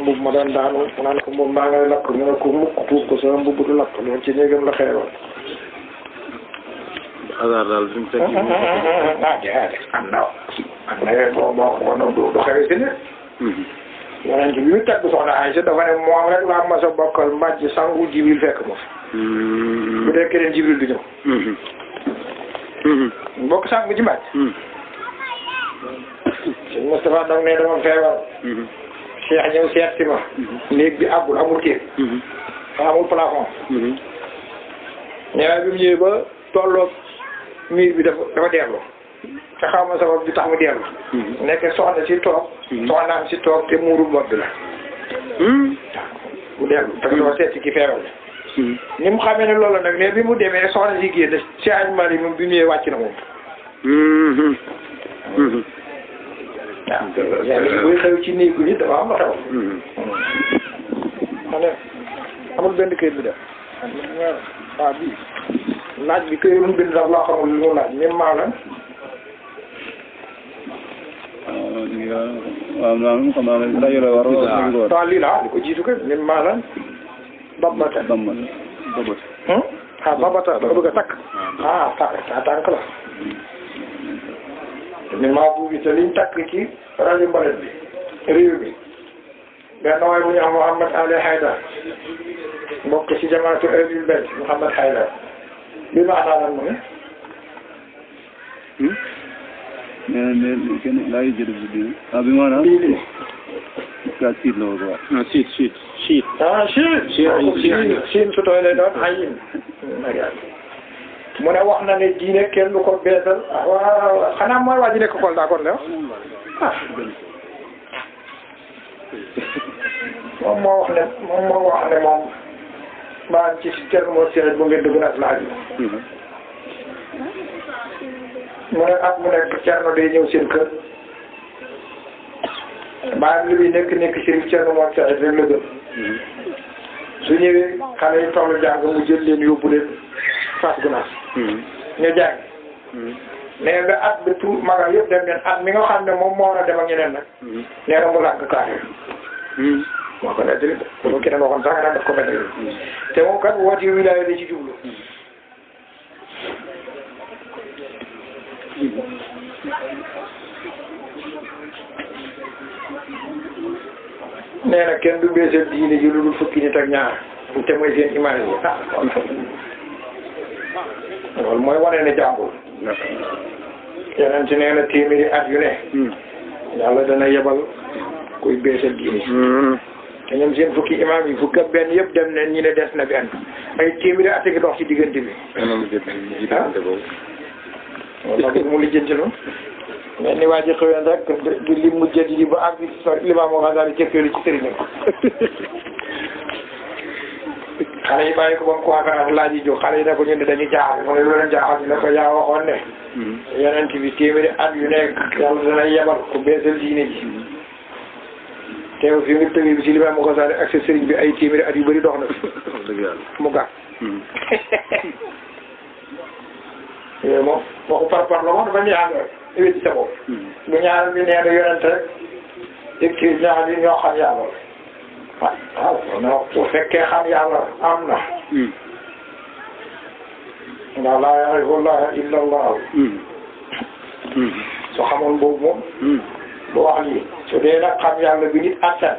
mbubb ma daan daanu mu naan ko mbubb maa ngay lakk mu ne ko mukk tuub ko sama mbubb du lakk loolu ci néegam la xeeroon. hasard daal fi mu fekk. am na yooyu boo du xewi si ne. yonent bi mu tagg soxna Aysa dafa ne moom rek laa mas a bokkal mbàjj sangu Jibril fekk ma fa. bu dee keneen Jibril du ñëw. mbokk sangu ci mbàjj. sëñ Moustapha nag ne dama feebar. Cheikh ñëw seet si ma. néeg bi àggul amul kër. amul plafond. ñëwee bi mu ñëwee ba tolloog miir bi dafa dellu. te xaw ma sabab bi tax mu dellu. nekk soxna si toog. soxnaam si toog te muuru bopp bi la. bu dellu te doo seet si ki feebar la. ni mu xamee ne loolu nag mais bi mu demee soxna si génn si añ mari moom bi mu ñëwee wàcc na moom. waaw buy xew ci néegu nit dafa am la xew. ma ne amul benn këyit bi def. waaw bii laaj bi këyit mu bind sax loo xamul lu mu laaj même maa la. waaw lii la li ko jiitu kay même maa la babata. ah babata da nga bëgg a takk. ah tànk la. même maa buubi te liñ takk ci rajo mbalet bi réew mi benn waay bu ñu am Mouhamed Ali Haydar mbokk ci jamaatu Ahlul Bayt Mouhamed Haydar bi ma anaanan mu ne. kenn laa yi jënd bi bi maanaam. lii ka siit la ko wax. siit. ah siin su tooy lay doon ayin mu ne wax na ne diine kenn du ko beesal waaw xanaa mooy waa ji nekk Kolda d'accord la ah moom moo wax ne moom maa ci terme moo séeréer bu ngeen dugg na laaj mu ne at mu nekk Cerno day ñëw seen kër maanaam li muy nekk Chérif Cerno moo séeréer rek la gën su ñëwee xale yi tollu jàng mu jël leen yóbbu leen Fass Gunaas ñu jàng nee nga at bi tout magal yëpp dem ngeen at mi nga xam ne moom moo war a dem ak ñeneen nag nee na mu lànk kaare moo ko nettali bu keneen waxoon sax nga daf ko nettali te moom kat woote wilaaya di ci jublu nee na kenn du beesal diine ji lu dul fukki nit ak ñaar te mooy seen image yi loolu mooy wane ne jàmbur yeneen ci nee na téeméeri at yu ne yàlla dana yebal kuy beesal diine te ñoom seen fukki imaam yi fukki ak benn yëpp dem ne ñi ne des na benn ay téeméeri at gi dox ci diggante bi wala mu lijjanti lu mais ni waa ji xëyoon rek di lim mu jënd ji ba àgg ci Imaamu Xasaali cëppeelu ci sëriñam xale yi bàyyi ko ba mu conférence laaj yi jóg xale yi ne ko ñun de dañuy jaaxal mu ne loolu jaaxal ñu ne ko yaa waxoon ne yonent bi téeméeri at yu nekk yàlla dana yebal ku beesal diine ji teew fi nga tëgee bi ci Imaamu Xasaali ak sa sëriñ bi ay téeméeri at yu bëri dox na mu gàtt yooyu moom waxu par la moom dafa ñaan rek wécc sa bopp bu ñaan bi nee na yonent rek écrit ñaar yi ñoo xam yàlla waaw non bu fekkee xam yàlla am na ndax laa ya'rifullaha illa Allah su xamoon boobu moom bu wax lii su dee nag xam yàlla bi nit attan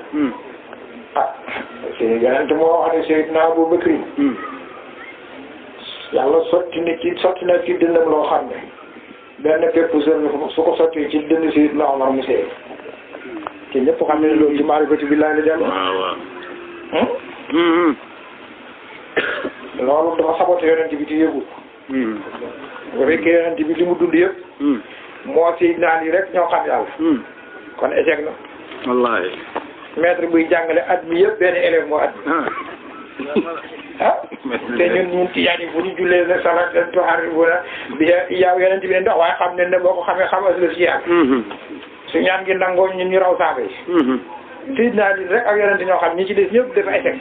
si yonent moo wax ne Seydina Abu Bakri yàlla sotti na ci dënnam loo xam ne benn pépp su ko sotti ci dënn Seydina Omar mu seey te ñëpp xam ne loolu ci maarifatu billaahi la dellu loolu dafa saboté yonent bi ci yëgu bu fekkee yonent bi li mu dund yëpp moo Seydina Ali rek ñoo xam yàlla kon échec na wallaahi maître buy jàngale at mi yëpp benn élève moo at te ñun tijaan yi bu ñu jullee ne salat tuharrifuna bi yow yonent bi ne ndox waaye xam ne boo ko xamee xam aslaf ci yàgg su ñaan gi nangoo ñun ñu raw saaba yi Seydina Ali rek ak yonent ñoo xam ñi ci des ñëpp dafa échec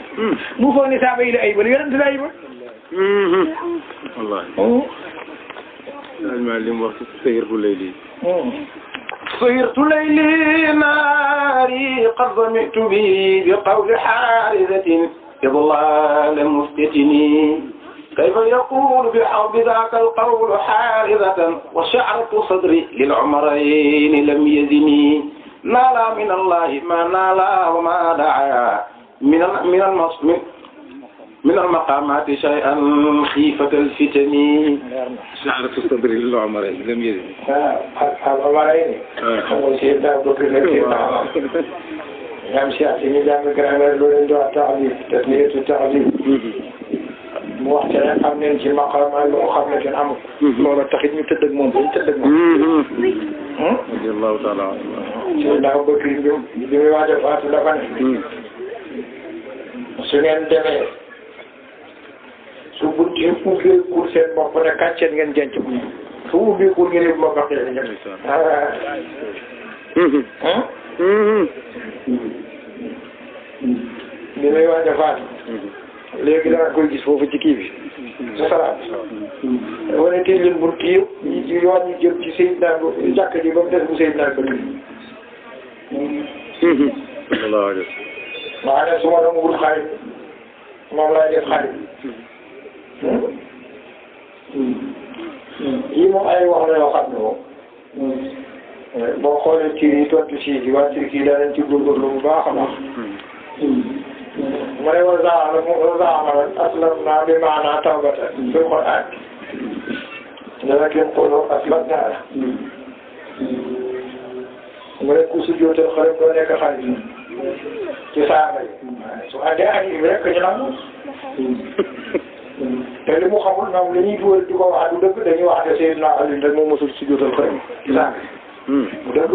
mu foog ni saaba yi la ayibal yonent la ayibal wallaahi li mu wax ci sëyër bu lay lii صهرت ليلي ناري قد ظمئت به بقول حارثة إضلال مفتتني كيف يقول بحب ذاك القول حارثة وشعرة صدري للعمرين لم يزني نالا من الله ما نالا وما دعا من المقامات شيئا خيفة الفتن شعرة الصدر للعمرين لم يزن العمرين هو سيدنا أبو بكر سيدنا يمشي أعطيني جامع كرامة لولين دعا تعليم تسمية التعليم موحدة أمنين في مقام المخابنة في الأمر لولا تخيل من تدق منزل رضي الله تعالى عنه سيدنا أبو بكر بمواجه فاتو لفن سنين دمي su bunti ubbee pour seen bopp ne kàcceen ngeen jenc ko su ubbee pour ngeen yëpp ma baqee la ñëpp li may waaj a faatu léegi danga koy gis foofu ci kii bi sa salaat wane tey leen bunti yëpp ñi yoon ñi jëm ci Seydina jàkk ji ba mu des bu Seydina bëgg sallallahu alayhi maa ne su ma doon wut xarit moom laay def xarit yii moom ay wax la yoo xam ne moom boo xoolee ci yi tontu si yi waa Turquie danañ ci góorgóorlu bu baax a baax ma ne wa zaama aslamnaa bi maanaa tawbata fil Qur'aan walakin qulu aslamnaa mu ne ku sujjóotal xarit doo nekk xarit ci saaba yi su àndee ak yi rek ñu nangu te li mu xamul ñoom li ñuy dugal di ko wax du dëgg dañuy wax ne Seydina Ali rek moo mosul sujjóotal xarit ci saaba yi bu dëgg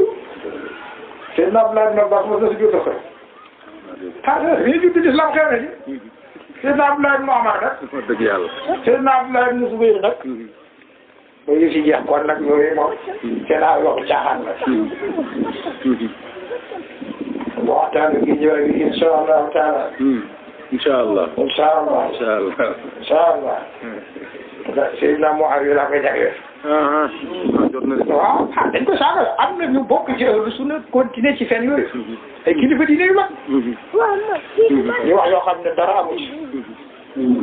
Seydina Abdoulaye ibn Abbas mos na sujjóotal xarit ah lii juddu l'islam xew na ci Seydina Abdoulaye ibn Umar nag dëgg yàlla Seydina Abdoulaye ibn Zubayr nag ba yëf si jeex kon nag yooyu moom seen ay waxu caaxaan la waxtaan gi ñëw gi insha allahu taala incha allah incha allah incha allah incha allah Seydina Muawiya laa koy jagleel jot na de waaw dañ ko saaga am na ñu bokk ci ahlu sunna continuer ci fen yooyu ay kilifa diine yu mag ñu wax yoo xam ne dara amu ci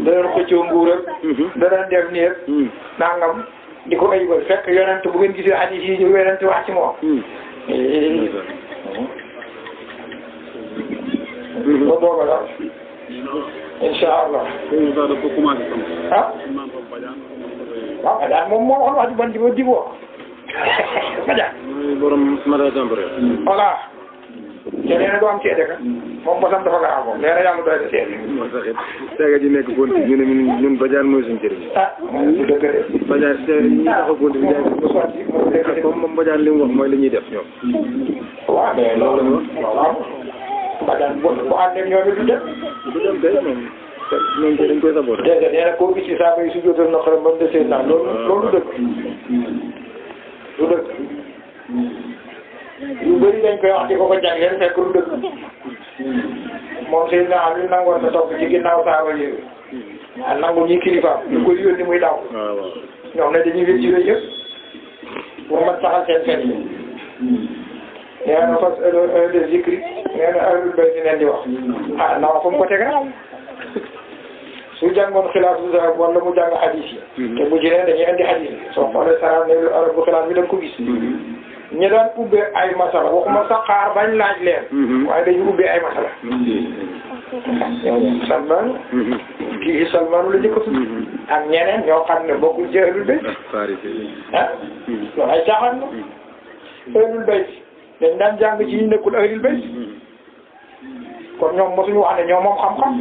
danañ xëccoo nguur ak danañ def nii ak nangam di ko ayibal fekk yonent bu ngeen gisee hadis yi ñu yonent wax ci moom ba booba la incha allah ah waaw Badiane moom moo waxoon wax ji ban ji ba jiboo Badiane borom mara jàmbure voilà te nee na du am seede ka moom mosam dafa garaaw moom nee na yàlla doy na seede moo tax it seega ji nekk gonti ñu ne ñun Badiane mooy suñu njëriñ moom du dëgg de Badiane ñi tax a gonti bi jaay comme moom Badiane li mu wax mooy li ñuy def ñoom waaw mais loolu waaw Badiane bu àndee ñoom it du dem kay moom ñoom dañ koy saboté dégg nga nee na koo gis ci saaba yi su jotal na xaram ba mu desee naa loolu dëgg du dëgg yu bëri dañ koy wax di ko jagleel fekk du dëgg moom seen naa li nangoon na topp ci ginnaaw saaba yi nangu ñi kilifaam ñu koy yónni muy daw ñoom ne dañuy wét ci yooyu yëpp pour mën saxal seen fen yi nee na fas de zikri nee na ahlul bayt leen di wax na wax fu mu ko teg su jàngoon xilaasu zahab wala mu jàng hadis yi te bu ci ne dañuy indi hadis yi soo xoolee saraan ne arab bu xilaas bi da nga ko gis ñi daan ubbee ay masala waxuma sax xaar bañ laaj leen waaye dañuy ubbee ay masala Salman kii Salman la njëkk a tudd ak ñeneen ñoo xam ne bokkul ci ahlul bayt loolu ay caaxaan la ahlul bayt dañ daan jàng ci ñu nekkul ahlul bayt kon ñoom mosuñu wax ne ñoom moom xam-xam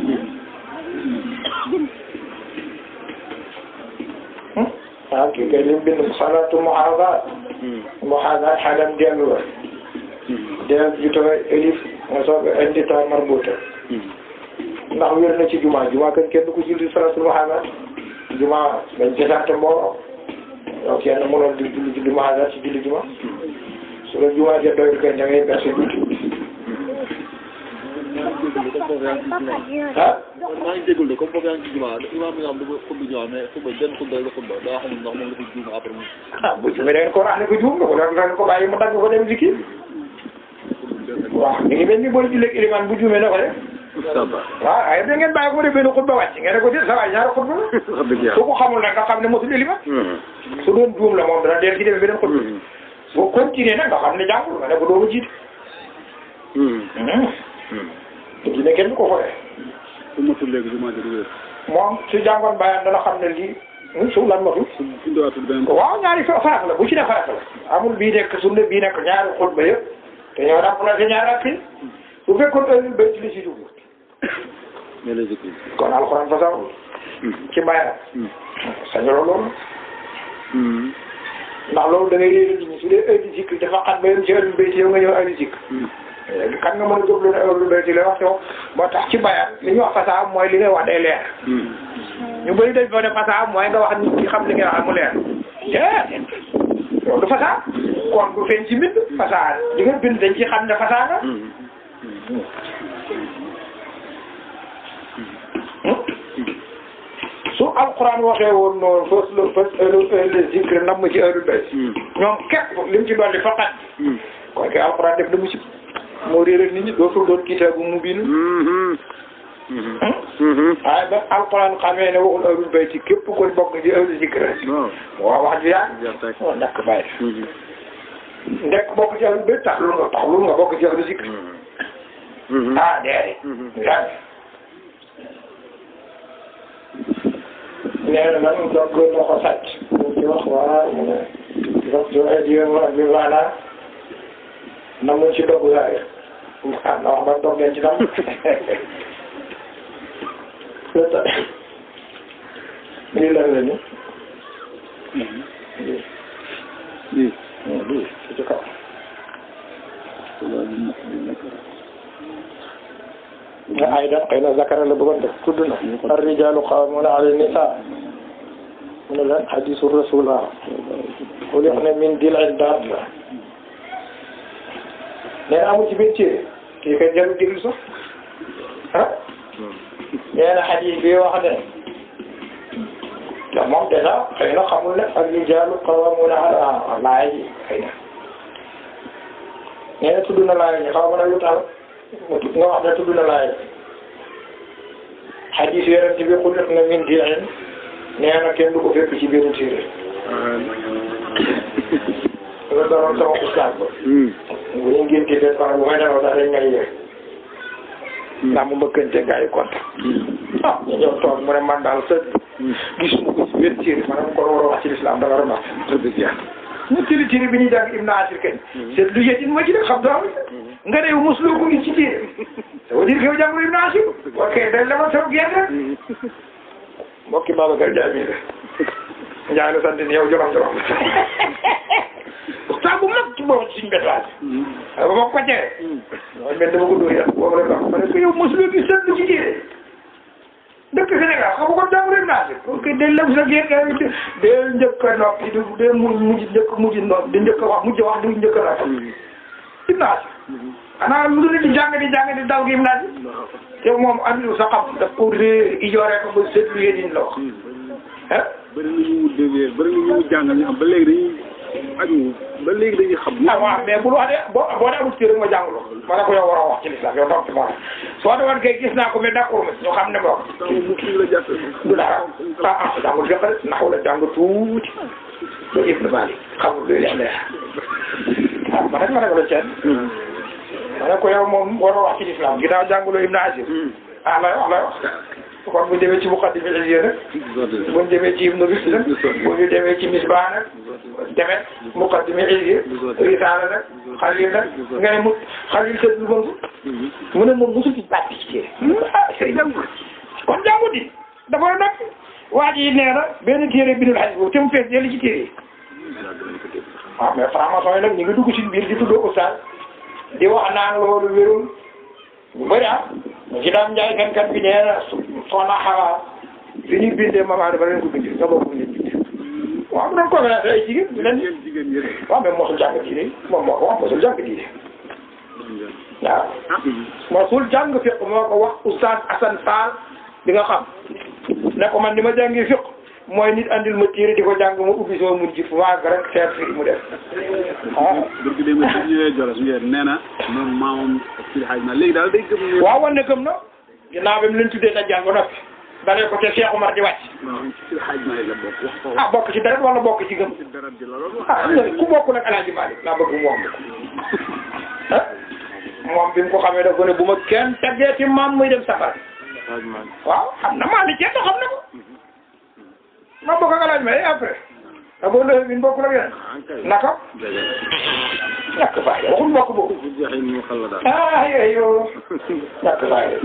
kii kay li mu bind salaatu muhaadaat xalam dellu la del jutoo elif nga soog a indi ta marbuuta ndax wér na ci juma kan kenn du ko julli salaatu muhaadaat juma dañ ci sant mbooloo yow kenn mënoon di julli muhaadaat ci julli juma su la juma ja doyul kay da ngay berse ah maa ngi jégalu de comme foofu yaa ngi ci jumaa imaam bi nga xam dafa xutba jumaa mais xutba benn xutba rek la xutba daa xamul ndax moom dafa juum après mu ah bu juumee da ngeen ko wax ne ko juum nga ko da ngeen ko bàyyi mu dagg ko dem zikir waaw mi ngi mel ni booy julleeg iliman bu juumee na ko def waaw ay da ngeen bàyyi ko mu def benn xutba wàcc ngeen ne ko déet sa waay ñaari xutba la su ko xamul nag nga xam ne mosul iliman su doon juum la moom dana deel ci demee beneen xutba boo continuer nag nga xam ne jàngul nga ne ko doomu jiite dina kenn du ko fooyee su matul léegi jumaa ji du wér. moom su jàngoon bàyyam dana xam ne lii su lan matul su indiwaatul beneen waaw ñaari farata la bu ci ne farata la amul bii nekk sunna bii nekk ñaari xutba yëpp te ñoo remplacé ñaari ak fii bu fekkoon heure bi béy ci li si dugg mais les écrits. kon alxuraan fa sax ci bàyyam sañuloo loolu ndax loolu da ngay réeral nit ñi su dee heure di zikr dafa xat ba yem ci heure bi béy ci yow nga ñëw heure di zikr léegi kan nga mën a jóg lu ne heure bi béy ci lay wax yow moo tax ci bàyyam li ñuy wax fasaa mooy li ngay wax day leer ñu bëri dañ foo ne fasaa mooy nga wax nit ñi xam li ngay wax mu leer loolu du fasaa kon du feeñ ci mbind fasaa li nga bind dañ ci xam ne fasaa nga su alquran waxee woon noonu fas le zikr namm ci heure bés ñoom képp lim ci dolli faqat kon kay alquran def na musib moo réeral nit ñi dootul doon kitaabu mubiin waaye ba alquran xamee ne waxul heure bés ci képp ko bokk ci heure zikr waaw wax ji yaa ndekk bàyyi ndekk bokk ci heure bés tax lu nga bokk ci heure zikr ah déedéet nee na man donc moo ko sàcc ñu ci wax waa mu ne donc bi maanaam na mu ci dogu yaay ah na wax ba dog leen ci dam lii lan la ñu lii ci kaw nga ayda xëy na zakara la bëggoon def tudd na ar-rijaalu qawwaamuuna ala an-nisaa mu ne lan hadiisu rasuulillah xuliqna min dil'in daabba nee na amul ci biir téere kii kay jarul déglu sax ah nee na hadiis bi wax ne te moom dèjà xëy na xamul ne ar-rijaalu qawwaamuuna ala laay ji xëy na nee na tudd na laay ji xaw ma ne lu tax nga wax ne tudd na laay xadiis Yonent bi xuliqna min dil'in nee na kenn du ko fekk ci benn téere loolu doon sama ustaas ba bu ñu ngénte den fana bu may dalaw sax dañ ngay yee ndax mu mbëkkante gaa yi kontaan ah ñu ñëw toog mu ne man daal sa gisuma ko ci benn téere maanaam kon war a wax ci lislaam da nga doon wax ñu téere bi ñuy jàng Ibn Asir kañ c'est lu yëtin ma ci rek xam daaw nga ne mosuloo ko gis ci téere ça veut dire que yow jàngul Ibn Asir ok dañ la ma sama gerte rek mbokki Babacar Ndiaye mii la Ndiaye la sant ni yow jolom pourtant bu mag ci boobu suñu bétail ba ma ko jëlee mooy mel dama ko dóor yàlla boobu la wax ma ne ko yow mosuloo gis seetlu ci téere dëkk Sénégal xam nga ko jàngul Ibn Asir parce que dañ la sa gerte de njëkk a noppi de mujj noppi di njëkk a wax mujj wax di njëkk a noppi Ibn Asir xanaa lu dul di jàng di daw gi Ibn Asir te moom andilu sa xam daf ko ijooree ko ba seetlu yéen la wax ah. bëri na ñu wut déggee bëri na ñu wut jàngal ñu xam ba léegi dañuy aju ba léegi dañuy xam. ah waaw mais bul wax de boo dee amul téere ma jàngaloo ma ne ko yow waroo wax ci lislaam yow donc moo soo demoon kay gis naa ko mais d'accord ma ñu xam ne moo ko. mu la jàppee. du dara jàngul fekk rek naxu la jàng tuuti ba Ibn Malik xamul luy leer ma ne ko la ceen ma ne ko yow moom waroo wax ci lislaam ginnaaw jànguloo Ibn Asir lay wax kon bu ñu demee ci Muqaddima Izziya nag bu ñu demee ci Ibn Rushd nag bu ñu demee ci Misbah nag demet Muqaddima Izziya Risaala nag Xalil nag nga ne mu Xalil kër bi mu ne moom mosul ci baat bi ci téere sëriñ jàngul kon jàngu di dafa nag waa ji nee na benn téere bindul xadis boobu te mu fees jëli ci téere yi waaw mais franc-maçon yi nag ñu ngi dugg ci biir di tuddoo ustaas di wax naan loolu wérul bu bëri mu ci daan njaay kan bi nee na soxna Xawa li ñuy bindee maman dafa leen ko bindee nga bokk leen bindee waaw mu doon conférence ay jigéen waaw mais mosul jàng diine moom moo ko wax mosul jàng diine waaw mosul jàng fiq moo ko wax oustaz Assane Fall bi nga xam ne ko man ni ma jàngi fiq mooy nit andil ma téere di ko jàng ma ubbi soo mujj fu waag rek seet fi mu def burki dé ma su ñëwee jolo su ñëwee nee na moom maamam Seydi Hadji Malick léegi daal day gëm waaw wan ne gëm na ginnaaw bi mu leen tuddee dajjal ba noppi dalee ko ca Cheikh Omar di wàcc Seydi Hadji Malick la bokk wax ko ah bokk ci deret wala bokk ci gëm ci dara di la loolu ah ku bokkul ak El Hadji Malick laa bëgg mu wax ah moom bi mu ko xamee dafa ne bu ma kenn teggee ci maam muy dem safara waaw xam na maa ni kenn xam na ko ma bokk ak El Hadji Malick après da boo ndëwee bi bokkul ak yeneen naka ñàkk fayda waxul bokk boobu ah yow ñàkk fayda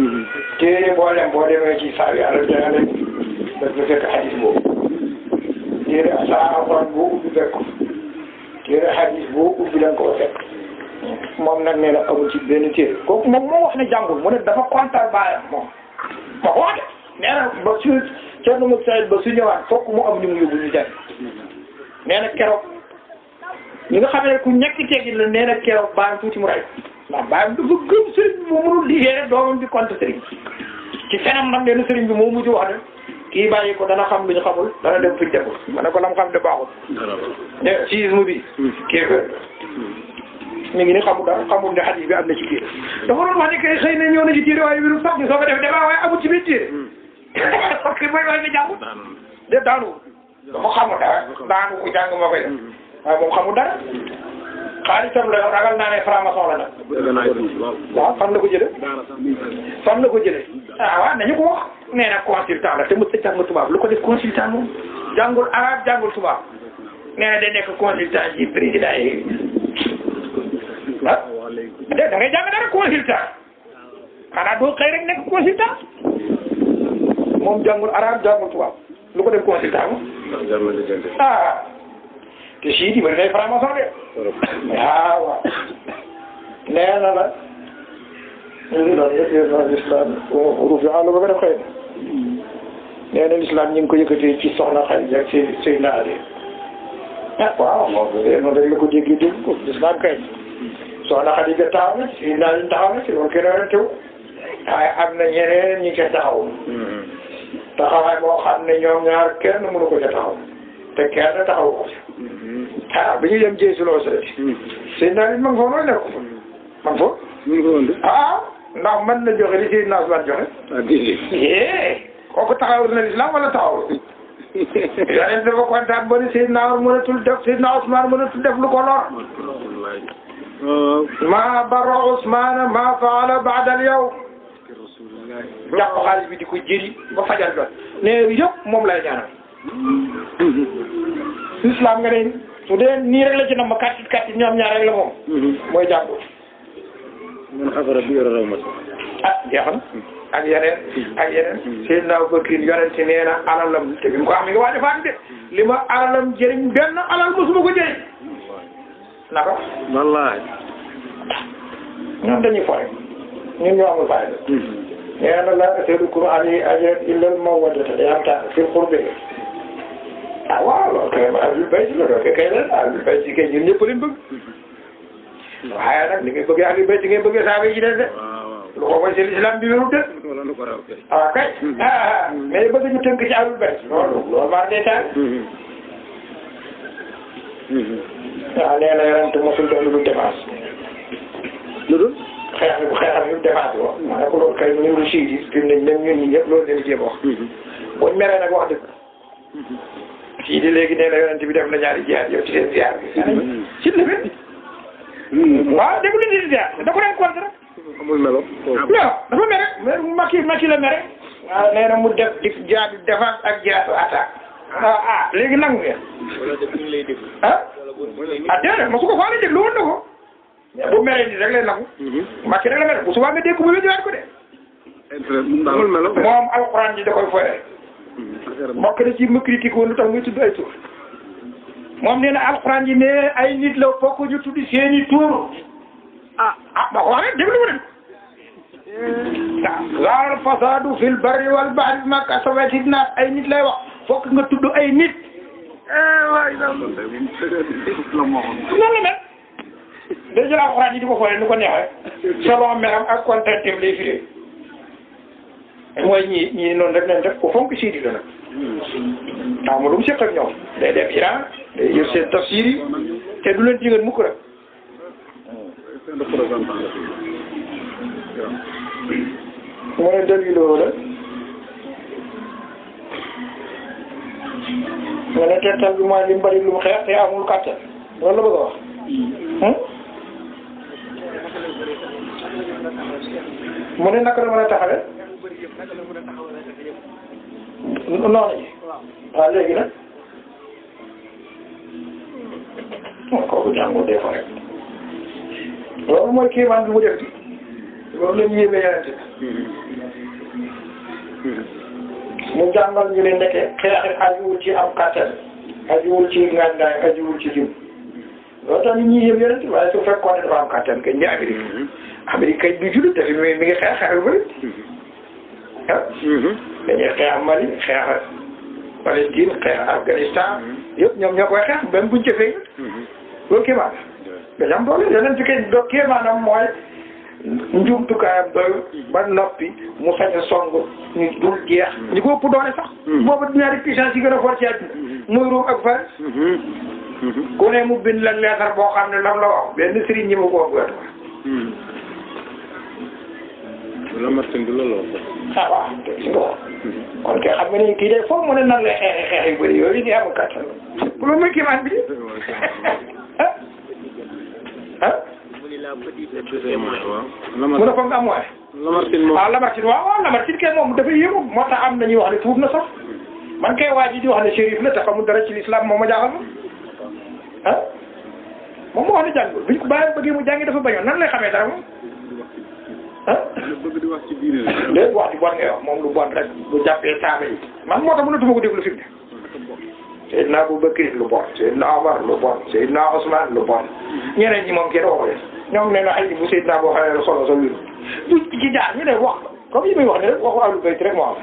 téere boo demee ci saa yàlla dana dem da nga fekk hadis boobu téere saa alxuraan boo ubbi fekk ko téere hadis boo ubbi la nga ko fekk moom nag nee na amul ci benn téere kooku moom moo wax ne jàngul mu ne dafa kontaan baayam moom ma ko wax de nee na ba su Thierno Moule Saïd ba su ñëwaat fokk mu am ñu mu yóbbu ñu jàng nee na keroog ñi nga xam ne ku ñekk teggin la nee na keroog baayam tuuti mu ray ndax baayam dafa gëm sëriñ bi moo mënul liggéey rek doomam bi compte sëriñ ci fenam nag nee na sëriñ bi moo mujj wax ne kii bàyyi ko dana xam lu ñu xamul dana dem fuñ deful ma ne ko lam xam de baaxul ne siisme bi kii mi ngi ni xamul dara xamul ne hadis bi am na ci téere dafa doon wax ne kay xëy na ñëw na ci téere waaye wiru sax ñu soo ko def débat waaye amul ci biir téere parce que mooy waaye nga jàngul de daanu dafa xamul dara daanu ko jàng moo koy def waaye moom xamul dara xaalisam la ragal naa ne franc-maçon la nag waaw fan la ko jële fan la ko jële ah waaw nañu ko wax nee na consultant la te mu sa jàng tubaab lu ko def consultant moom jàngul arabe jàngul tubaab nee na day nekk consultant ci président yi ah da ngay jàng dara consultant xanaa doo xëy rek nekk consultant moom jàngul arabe jàngul tubaab lu ko def consultant moom ah te sii di bari day franc-maçon de waaw nee na la l'islam ruufi àll ba nga def xëy na nee na l'islam ñu ngi ko yëkkatee ci soxna xay ak sëy naa de ah waaw moom noonu rek la ko déggee dégg ko l'islam kay soxna Xadija taxaw na ci naa ñu taxaw na ci loolu kenn werante wu waaye am na ñeneen ñi ca taxaw taxawaay moo xam ne ñoom ñaar kenn mënu ko ca taxaw te kenn taxaw ko ah bi ñu dem jëy si loo sële sëy naa nit ma nga foofu noonu nekk ko man foofu ah ndax mën na joxe li Seydina Ousmane joxe kooku taxawul na l'islam wala taxawul yeneen dafa kontaan ba ni Seydina mënatul def Seydina Ousmane mënatul def lu ko lor ma barra Ousmane ma faala ba'da al-yawm jàpp xaalis bi di ko jëri ba fajal doon ne yëpp moom lay ñaanal islam nga ne su dee nii rek la ci nam ma kàttit ñoom ñaar rek la moom mooy jàpp man xafara bi yore raw ma ah jeex na ak yeneen Seydina Abubakar yonente nee na alalam te bi mu ko xam ne nga waa defaat de li ma alalam jëriñ benn alal mosuma ko jëriñ naka wallahi ñoom dañuy foye ñun ñoo amul fayda nee na la as'alukum alayhi ajran illa al-mawaddata day am ta fil qurbi ah waaw loolu kay ahlul bayt la loolu kay la ahlul bayt kay ñun ñëpp leen bëgg waaye nag ni ngay bëggee ahlul bayt ngay bëggee saaba yi ci des de lu ko mooy seen islam bi wérul de ah kay mais bëgg ñu tënk ci ahlul bayt loolu maa ngi taal waaw nee na yarante mosul doon lu dul défense lu dul xeexam yu défense wo ma ne ko loolu kay ñu ngi siidi fi mu ne même ñun ñi ñëpp loolu leen jéem wax buñ meree nag wax dëgg sii di léegi nee na yonent bi def na ñaari jihaad yow ci seen ziar bi si la bi waaw dégg lu di ziar da ko daan contre amul melo non dafa mere Macky la mere waaw nee na mu def di jihaadu défense ak jihaadu attaque ah léegi nangu ngeen ah déedéet ma su ko faale déglu woon na ko mais bu meree nii rek lay nangu Macky rek la mere bu subaa nga dégg bu wéjiwaat ko de amul melo moom alxuraan ji da koy foyee mbokk na ci ma critique woon lu tax muy tudd ay tur moom nee na alxuraan ji ne ay nit la fokk ñu tudd seeni tur ma ko wax rek déglu ma dem zahara fasadu fil barri wal bahri bima kasabat nas ay nit lay wax fokk nga tudd ay nit waay noonu la mel day jël alxuraan ji di ko foyee nu ko neexee selon meram ak contrainteem lay firé mooy ñii noonu rek lañ def ku fonk siidi la nag waaw ma lu mu seq ak ñoom day dem Iran day yor seen tafsir yi te du leen jigéen mukk rek mu ne daliloo la nga ne tettal bi mooy li mu bari lu mu xeex te amul kàttan loolu la bëgg a wax mu ne naka la mën a taxawee noonu yi waaw léegi nag kooku jàngul des fois rek loolu mooy kéemaan bi mu def loolu la ñu yéeme yenente mu jàngal ñu ne ndeke xeex ajuwul ci am kàttan ajuwul ci ngànnaay ajuwul ci lim loolu tax nit ñi yéem yenente waaye su fekkoon ne dafa am kàttan kay ñi Amérique kay du jullit dafa mi ngi xeex xeex yu bëri ah dañuy xeex Mali xeex Palestine xeex Afghanistan yëpp ñoom ñoo koy xeex même buñ jëfee loolu kéemaan dañu am doole yeneen fi kay do kéemaanam mooy njumtukaayam doy ba noppi mu sañ a song ñu dul jeex ñu ko ëpp doole sax boobu ñaari puissance yi gën a fort ci àddina muy Rome ak Faris ku ne mu bind la leetar boo xam ne lam la wax benn sëriñ ñi mu ko ëpp Lamartine bi loolu ah waaw si nga wax kon kay xam nga ni kii de foofu mu ne nan lay xeex yu bëri yooyu di amul kàttan bu loolu mooy kéemaan bi mu ne ko nga am waay Lamartine moom waaw Lamartine waaw Lamartine kay moom dafay yëngu moo tax am na ñuy wax ne tuub na sax man kay waa ji di wax ne shérif la te xamul dara ci l'islam moom ma jaaxal ma ah moom moo wax ne jàngul biñ ko bàyyi bëggee mu jàngi dafa bañoon nan lay xamee dara moom ah bëgg di wax ci diine la léegi wax ci bon ngay wax moom lu bon rek bu jàppee saaba yi man moo tax mënatuma ko déglu fi mu ne Seydina Abubakar lu bon Seydina Omar lu bon Seydina Ousmane lu bon ñeneen ñi moom kenn waxu leen ñoom nee na ay bu Seydina boo xamee solo sa wér bu ci jaar ñu ne wax comme yi muy wax ne rek waxu Ahlul Bayt rek moo am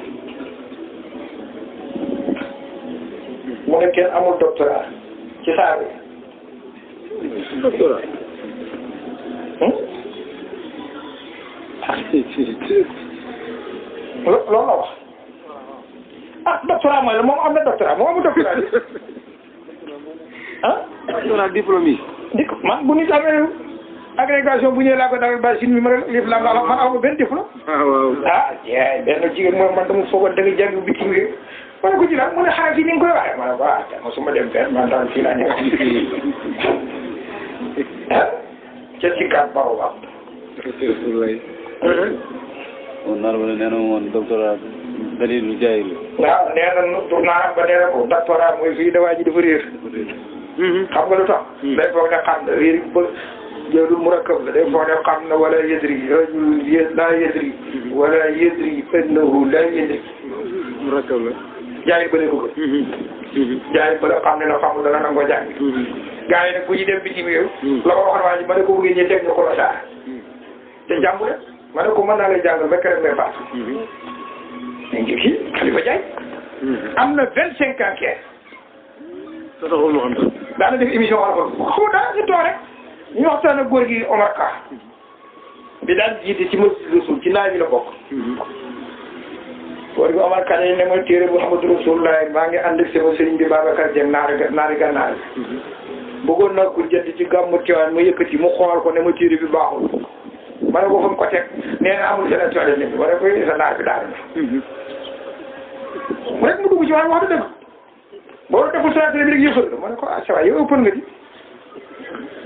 mu ne kenn amul doctorat ci saaba yi doctorat loolu la wax ah doctorat mooy la moom am na doctorat moom amul doctorat bi ah. doctorat diplôme yi. dik man bu nit amee agrégation bu ñëwee laa ko dawal ba sin bi ma lif la man aw ma benn diplôme. ah waaw. ah jeex benn jigéen mooy man dama foogoon da nga jàng bitim réew ma ne ko ci mu ne xaaral fii ni nga koy waxee ma ne ko ah te mosuma dem fenn man daal fii laa nekk ah ca Sicap Baobab. on nar ba nee na woon doctorat dalilu jaayil. waaw nee na tournant ba nee na ko doctorat mooy fii dawaa ji dafa réer. xam nga lu tax. day foog ne xam na réer ba jëlul murakkab la day foog ne xam na wala yadri rajul laa yadri wala yadri annahu laa yadri. murakkab la. jaay bële ko gën. jaay bële xam ne la xamul dana nangoo jàng. gars yi nag bu ñu dem bitim réew. la ko waxoon waa ji ma ne ko bëggee ñu teg ñu ko la daara. te jàngu rek ma ne ko mën naa lay jàngal ba keroog ngay faatu. ñu ngi fii Khalifa Diagne. am na 25 ans kee. te taxul mu xam. daana def émission wala ko xaw daa si toog rek ñu waxtaan ak góor gi Omar Ka. bi daan jiite ci Masjid Rasul ci naaj bi la bokk. góor gi Omar Ka ne ma téere Muhammadu Rasulullah maa ngi ànd ak sama sëriñ bi Babacar Dieng naari gànnaar bi. bëggoon naa ko jënd ci gàmmu Tiwaawan ma yëkkati mu xool ko ne ma téere bi baaxul. ma ne ko fa mu ko teg nee na amul seen toile nit ma ne ko sa naar bi daal mu rek mu dugg ci waaye wax dëgg boo deful salaatu bi rek yëfal la ma ne ko ah ça va yow ëppal nga di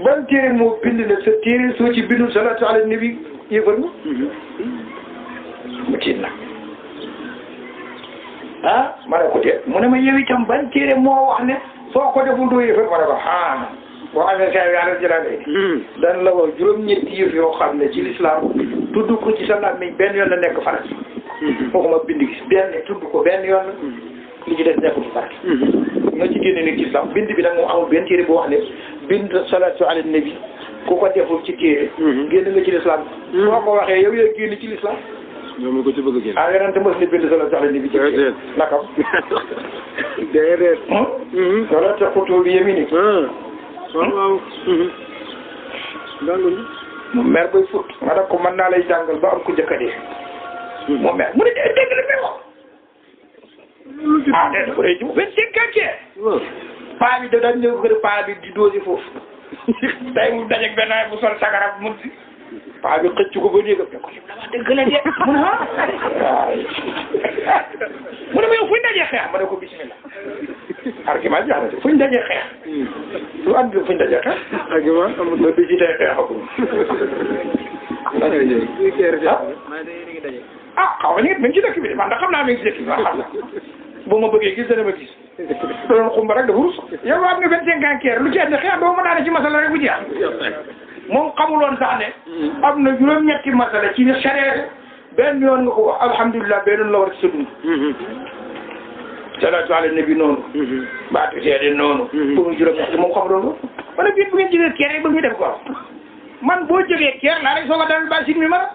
ban téere moo bind la sa téere soo ci bindul salaatu ala nabi yëfal nga mu tiit na ah ma ne ko déet mu ne ma yow itam ban téere moo wax ne soo ko deful doo yëfal ma ne ko ah boo amee saa yàlla jëlaat dan la wax juróom-ñetti yëf yoo xam ne ci lislaam tudd ko ci sa làmmiñ benn yoon la nekk farat fooguma bind gis benn tudd ko benn yoon li ci des nekkul ci farat nga ci génne nit ci lislaam bind bi nag moom amul benn téere bu wax ne bind salaatu ala nabi ku ko deful ci téere génn nga ci lislaam soo ko waxee yow yaa génn ci lislaam ñoom ñu ko ci bëgg a génn. ah yeneen te mos ni bind salaatu ala nabi ci téere nakam déedéet. wala te xutu bi yemi ni waaw waaw. mu mer bay fut ma ne ko mën naa lay jàngal ba am ko njëkk a dee mu mer mu ne dégg la may wax ah déedéet bu dee ji 25 ans paa bi da daan ñëw kër paa bi di doosi foofu tey mu dajeeg benn bu sol sagaram mu paa bi xëcc ko ba néegam ne ko la wax dëgg la de mu ne ah mu ne ma yow fuñ dajee xeex ma ne ko bismillah argument jeex na de fuñ dajee xeex lu ànd fuñ dajee xeex argument amul ba bi ci tey xeexagul ah xaw ma ñu ngi ci dëkk bi de man ndax xam naa mi ngi ci dëkk bi man xam naa boo ma bëggee gis dana ma gis doon xumba rek dafa rus yow am nga 25 ans keer lu ci ànd xeex doo ma daane ci masala rek bu jeex moom xamuloon sax ne am na juróom-ñetti masala ci sharia benn yoon nga ko wax alhamdulilah benn la war ci sa dund salaatu ala nabi noonu baatu seede noonu pour juróom-ñetti moom xamuloon ko wala biit bu ngeen jógee keer rek ba ñu def ko man boo jógee keer laa rek soo ko dalal ba sin mi mara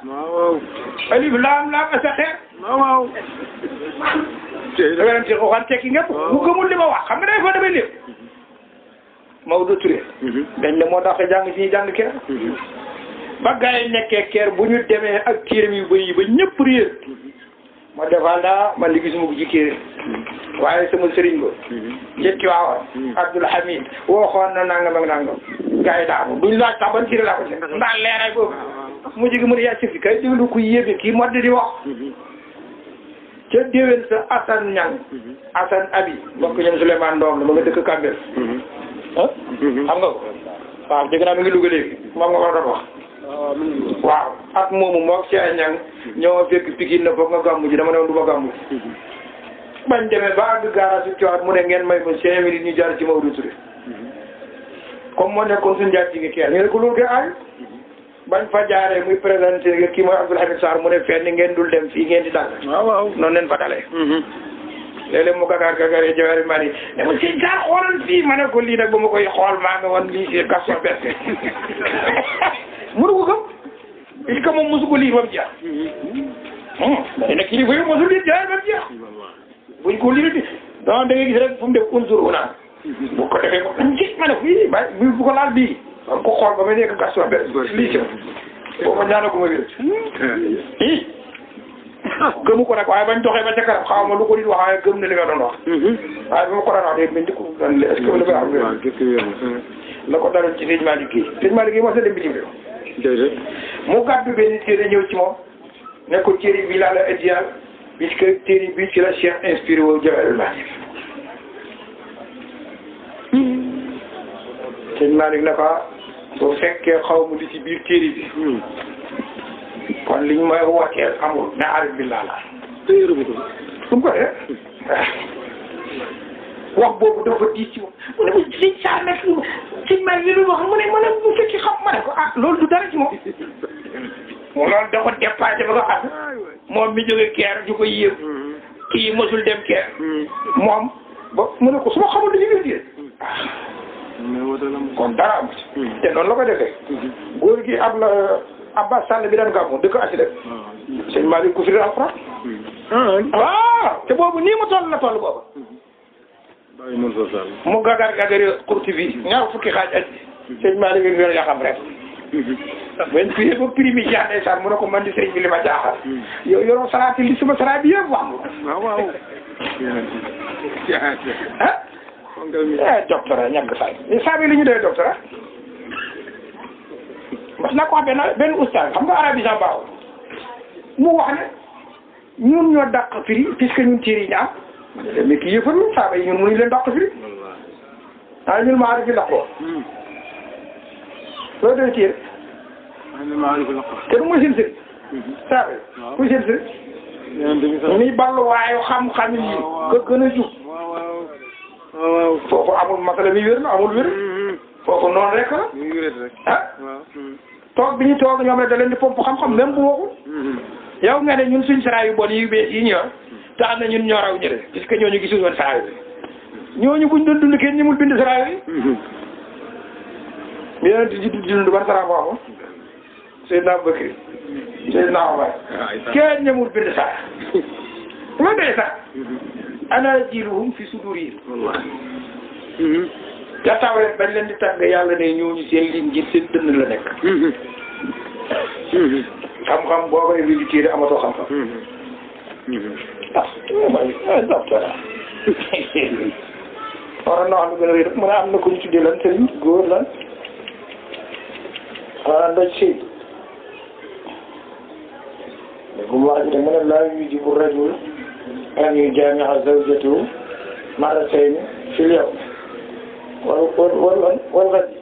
alif laam laam asa xeer waaw da nga dem ci waxaan tekki ñëpp mu gëmul li ma wax xam nga day fa damay lépp Maodo Touré dañ ne moo tax jàng fii jàng keer ba gars yi nekkee keer bu ñu demee ak téeram yu bëri yi ba ñëpp réer ma defanda man li gisuma ko ci kéere waaye sama sëriñ ba yëtti waawoon Abdoul Hamid waxoon na nangam ak nangam gars yi daanu duñ laaj sax ban téere laa ko ci ndax leeray boobu mu jigi mu ne yaa sëfi kay déglu ko yéebe kii moo di wax ca déwén sa Assane Niang Assane Abi mbokk ñoom Souleymane Ndom la ma nga dëkk Kambel ah xam nga ko waaw dégg naa mi ngi Louga léegi moom nga ko doon wax waaw at moomu moog Cheikh Niang ñoo fekk Pikine na foog nga gàmmu ji dama ne woon du ma gàmmu bañ demee ba àgg gaara si cowaat mu ne ngeen may ma 5 minutes ñu jaar ci Maodo Touré comme moo nekkoon suñu jaar ci ngi keel ñu ne ko loolu koy aay bañ fa jaaree muy présenté kii mooy Abdoul Hamid Sarr mu ne fenn ngeen dul dem fii ngeen di dal waaw noonu leen fa dalee léeg-léeg mu gagaaree jawari mari ne ma sëñ Sarr xoolal fii ma ne ko lii nag ba ma koy xool maa nga woon lii si Gaston Berger mënu ko gëm est-ce que moom mosu ko lii ba mu jeex dañu ne kilifa yi mosu lii jaay ba mu jeex buñ ko lii donc da ngay gis rek fu mu def unsur naa bu ko defee ko gis ma ne fii ba bu ko laal bii ba ko xool ba may nekk Gaston Berger lii si boo ma ñaanal ko ma wér i gëmu ko nag waaye bañ doxee ba ca kanam xaw ma lu ko nit wax waaye gëm na li nga doon wax waaye bi ma ko daan wax de mais ndiko dan est-ce que la koy am wér la ko daloon ci sëñ Malick Guèye sëñ Malick Guèye moo sa dem bitim réew mu gàddu benn téere ñëw ci moom ne ko téere bi laa la idéal puisque téere bi ci la Cheikh inspiré woo Jawahirul Maani sëñ Malick ne ko bu fekkee xaw ma li ci biir téere bi kon liñ may wooteel amul ne arif billah la su ko dee wax boobu dafa diis ci moom mu ne ma sëñ Sarr nag sëñ Malick li lu wax mu ne ma ne bu fekki xam ma ne ko ah loolu du dara ci moom loolu dafa dépassé ba nga xam moom mi jóge keer ju ko yéem kii mosul dem keer moom ba mu ne ko su ma xamul dañu leen kon dara am te noonu la ko defee góor gi am la Abbas Sall bi daan gàmmu dëkk Asidek sëñ Malick ku fi alxuraan waaw te boobu nii mu toll la toll boobu mu gagar xurti bi ñaar fukki xaaj ak sëñ Malick ngi yor yaa xam rek ben prix ba prix mi jeex ndeysaan mu ne ko man di sëñ bi li ma jaaxal yow yoroo salaati li suma salaat bi yëpp wax waaw docteur ñàkk saay saabi li ñu doy docteur mas naa ko wax benn oustaz xam nga arabisant baaxul mu wax ne ñun ñoo dàq firi puisque ñun téere yi ñu am mais kii yëfar ñu saaba yi ñun mënuñu leen dàq firi ñun maa rek fi dàqoo loolu doy téere te du mooy seen sëriñ saaba yi kuy seen sëriñ muy balluwaayu xam-xam yi nga gën a jub foofu amul masala mi wér na amul wér foofu noonu rek la ah toog bi ñu toog ñoom ne da leen di pomp xam-xam même bu waxul yow nga ne ñun suñ sara yu bon yu bees yi ñor tax na ñun ñoo raw ñële puisque ñooñu gisul woon sara yi ñooñu buñ doon dund kenn ñëmul bind sara yi yeneen di dund ban sara moo amoon Seydina Bakri Seydina Omar kenn ñëmul bind sara ma dee sax ana jiluhum fi sudurihim ja tawret bañ leen di tàgg yàlla ne ñooñu seen liñ ji seen dënn la nekk xam-xam boo koy visiter amatoo xam-xam mooy doctorat waroon na wax lu gën a wéy rek mu ne am na ku ñu tuddee lan sëriñ góor lan xanaa ndoj sëy léegi mu wax ji mu ne laa yujibu rajul an yujaami'a zawjatahu marratayni fil yawm wal ghadi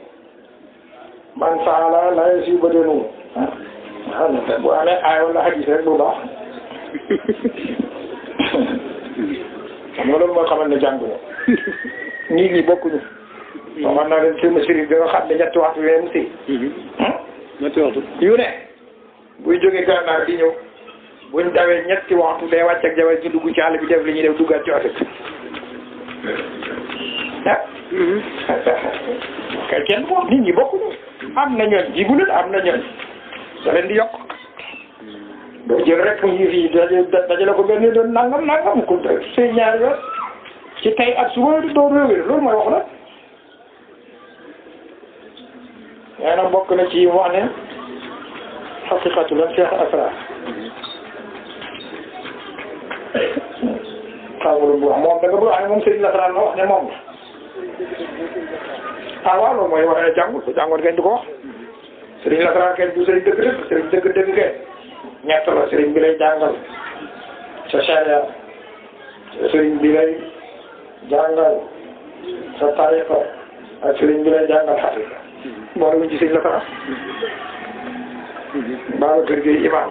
man fa'ala laa yusiibu badanuhu bu amee aay wala hadis rek bu baax xam nga loolu moo xamal ne jànguñu nit ñi bokkuñu. waxoon naa leen sama sëriñ bi nga xam ne ñetti waxtu yooyu mu sëy. ñetti waxtu. yu ne buy jógee gànnaar di ñëw buñ dawee ñetti waxtu day wàcc ak jabar ji dugg ci àll bi def li ñuy def duggaat ci oto kay kenn moom nit ñi bokkuñu am na ñoon jibuleen am na ñoon da leen di yokk doo jël rek ñu fii dajale ko benn doon nangam ko sëy ñaari yoon ci tey ak suba doo réewér loolu mooy wax la nee na bokk na ci wax ne xaqiqatu la cheikh asrar xamul bu wax moom da nga bëgg wax ne moom sëriñ lasaraan la wax ne moom ah waaw loolu mooy wax ne jàngul bu jàngoon kenn du ko wax sëriñ lasaraan kenn du sëriñ dëgg sëriñ dëgg kenn ñett la sëriñ bi lay jàngal sa sharia sëriñ bi lay jàngal sa tariqa ak sëriñ bi lay jàngal xaqiqa moo la ci sëriñ lasaraan baaba kër gi imam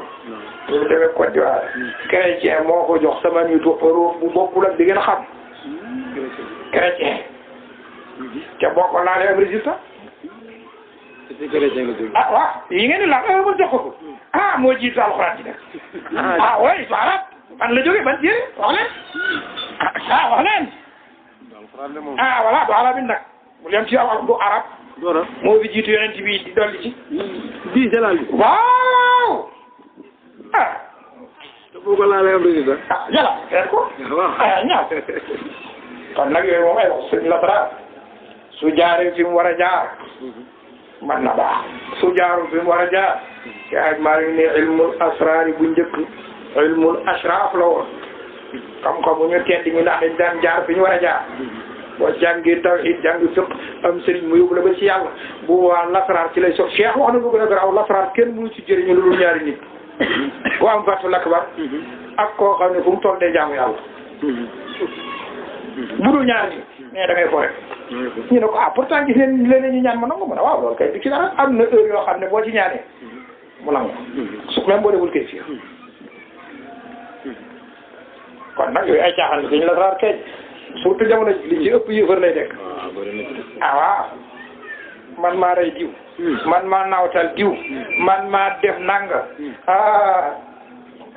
ñu demee Côte d'Ivoire chrétien moo ko jox sama nitu Europe bu bokkul ak di ngeen xam chrétien te boo ko laalee am résultat ah waaw yi ngeen di laal ma jox ko ah moo jiitu alxuraan ci nag ah oui su arab fan la jógee ban téere wax leen ah wax leen ah voilà du arab it nag mu leen ci du arab moo fi jiitu yonent bi di dolli ci bii jalal bi waaw ah te boo ko laalee am résultat ah jala xeet ko ah ñaaw kon nag yooyu moom ay wax suñ la dara su jaaree fi mu war a jaar man na baax su jaarul fi mu war a jaar ci aj maa ngi ne ilmul asraar bu njëkk ilmul ashraf la woon xam-xamu ñu tedd ñu ndax dañ daan jaar fi ñu war a jaar boo jàngee tawhid jàng fiq am sëriñ mu yóbbu la ba ci yàlla bu waa lasaraar ci lay soog Cheikh wax na lu gën a garaaw lasaraar kenn mënu ci jëriñu lu dul ñaari nit ku am fatul akbar ak koo xam ne fu mu toll day jaamu yàlla bu dul ñaari nit mais da ngay fo rek ñu ne ko ah pourtant gis ngeen leneen ñu ñaan ma nangu mu ne waaw loolu kay du ci dara am na heure yoo xam ne boo ci ñaanee mu nangu su même boo deful kay fii kon nag yooyu ay caaxaan dañu lasaraar kay surtout jamono li ci ëpp yëfër lay dekk ah waaw man maa rey diw man maa naawtal diw man maa def nanga ah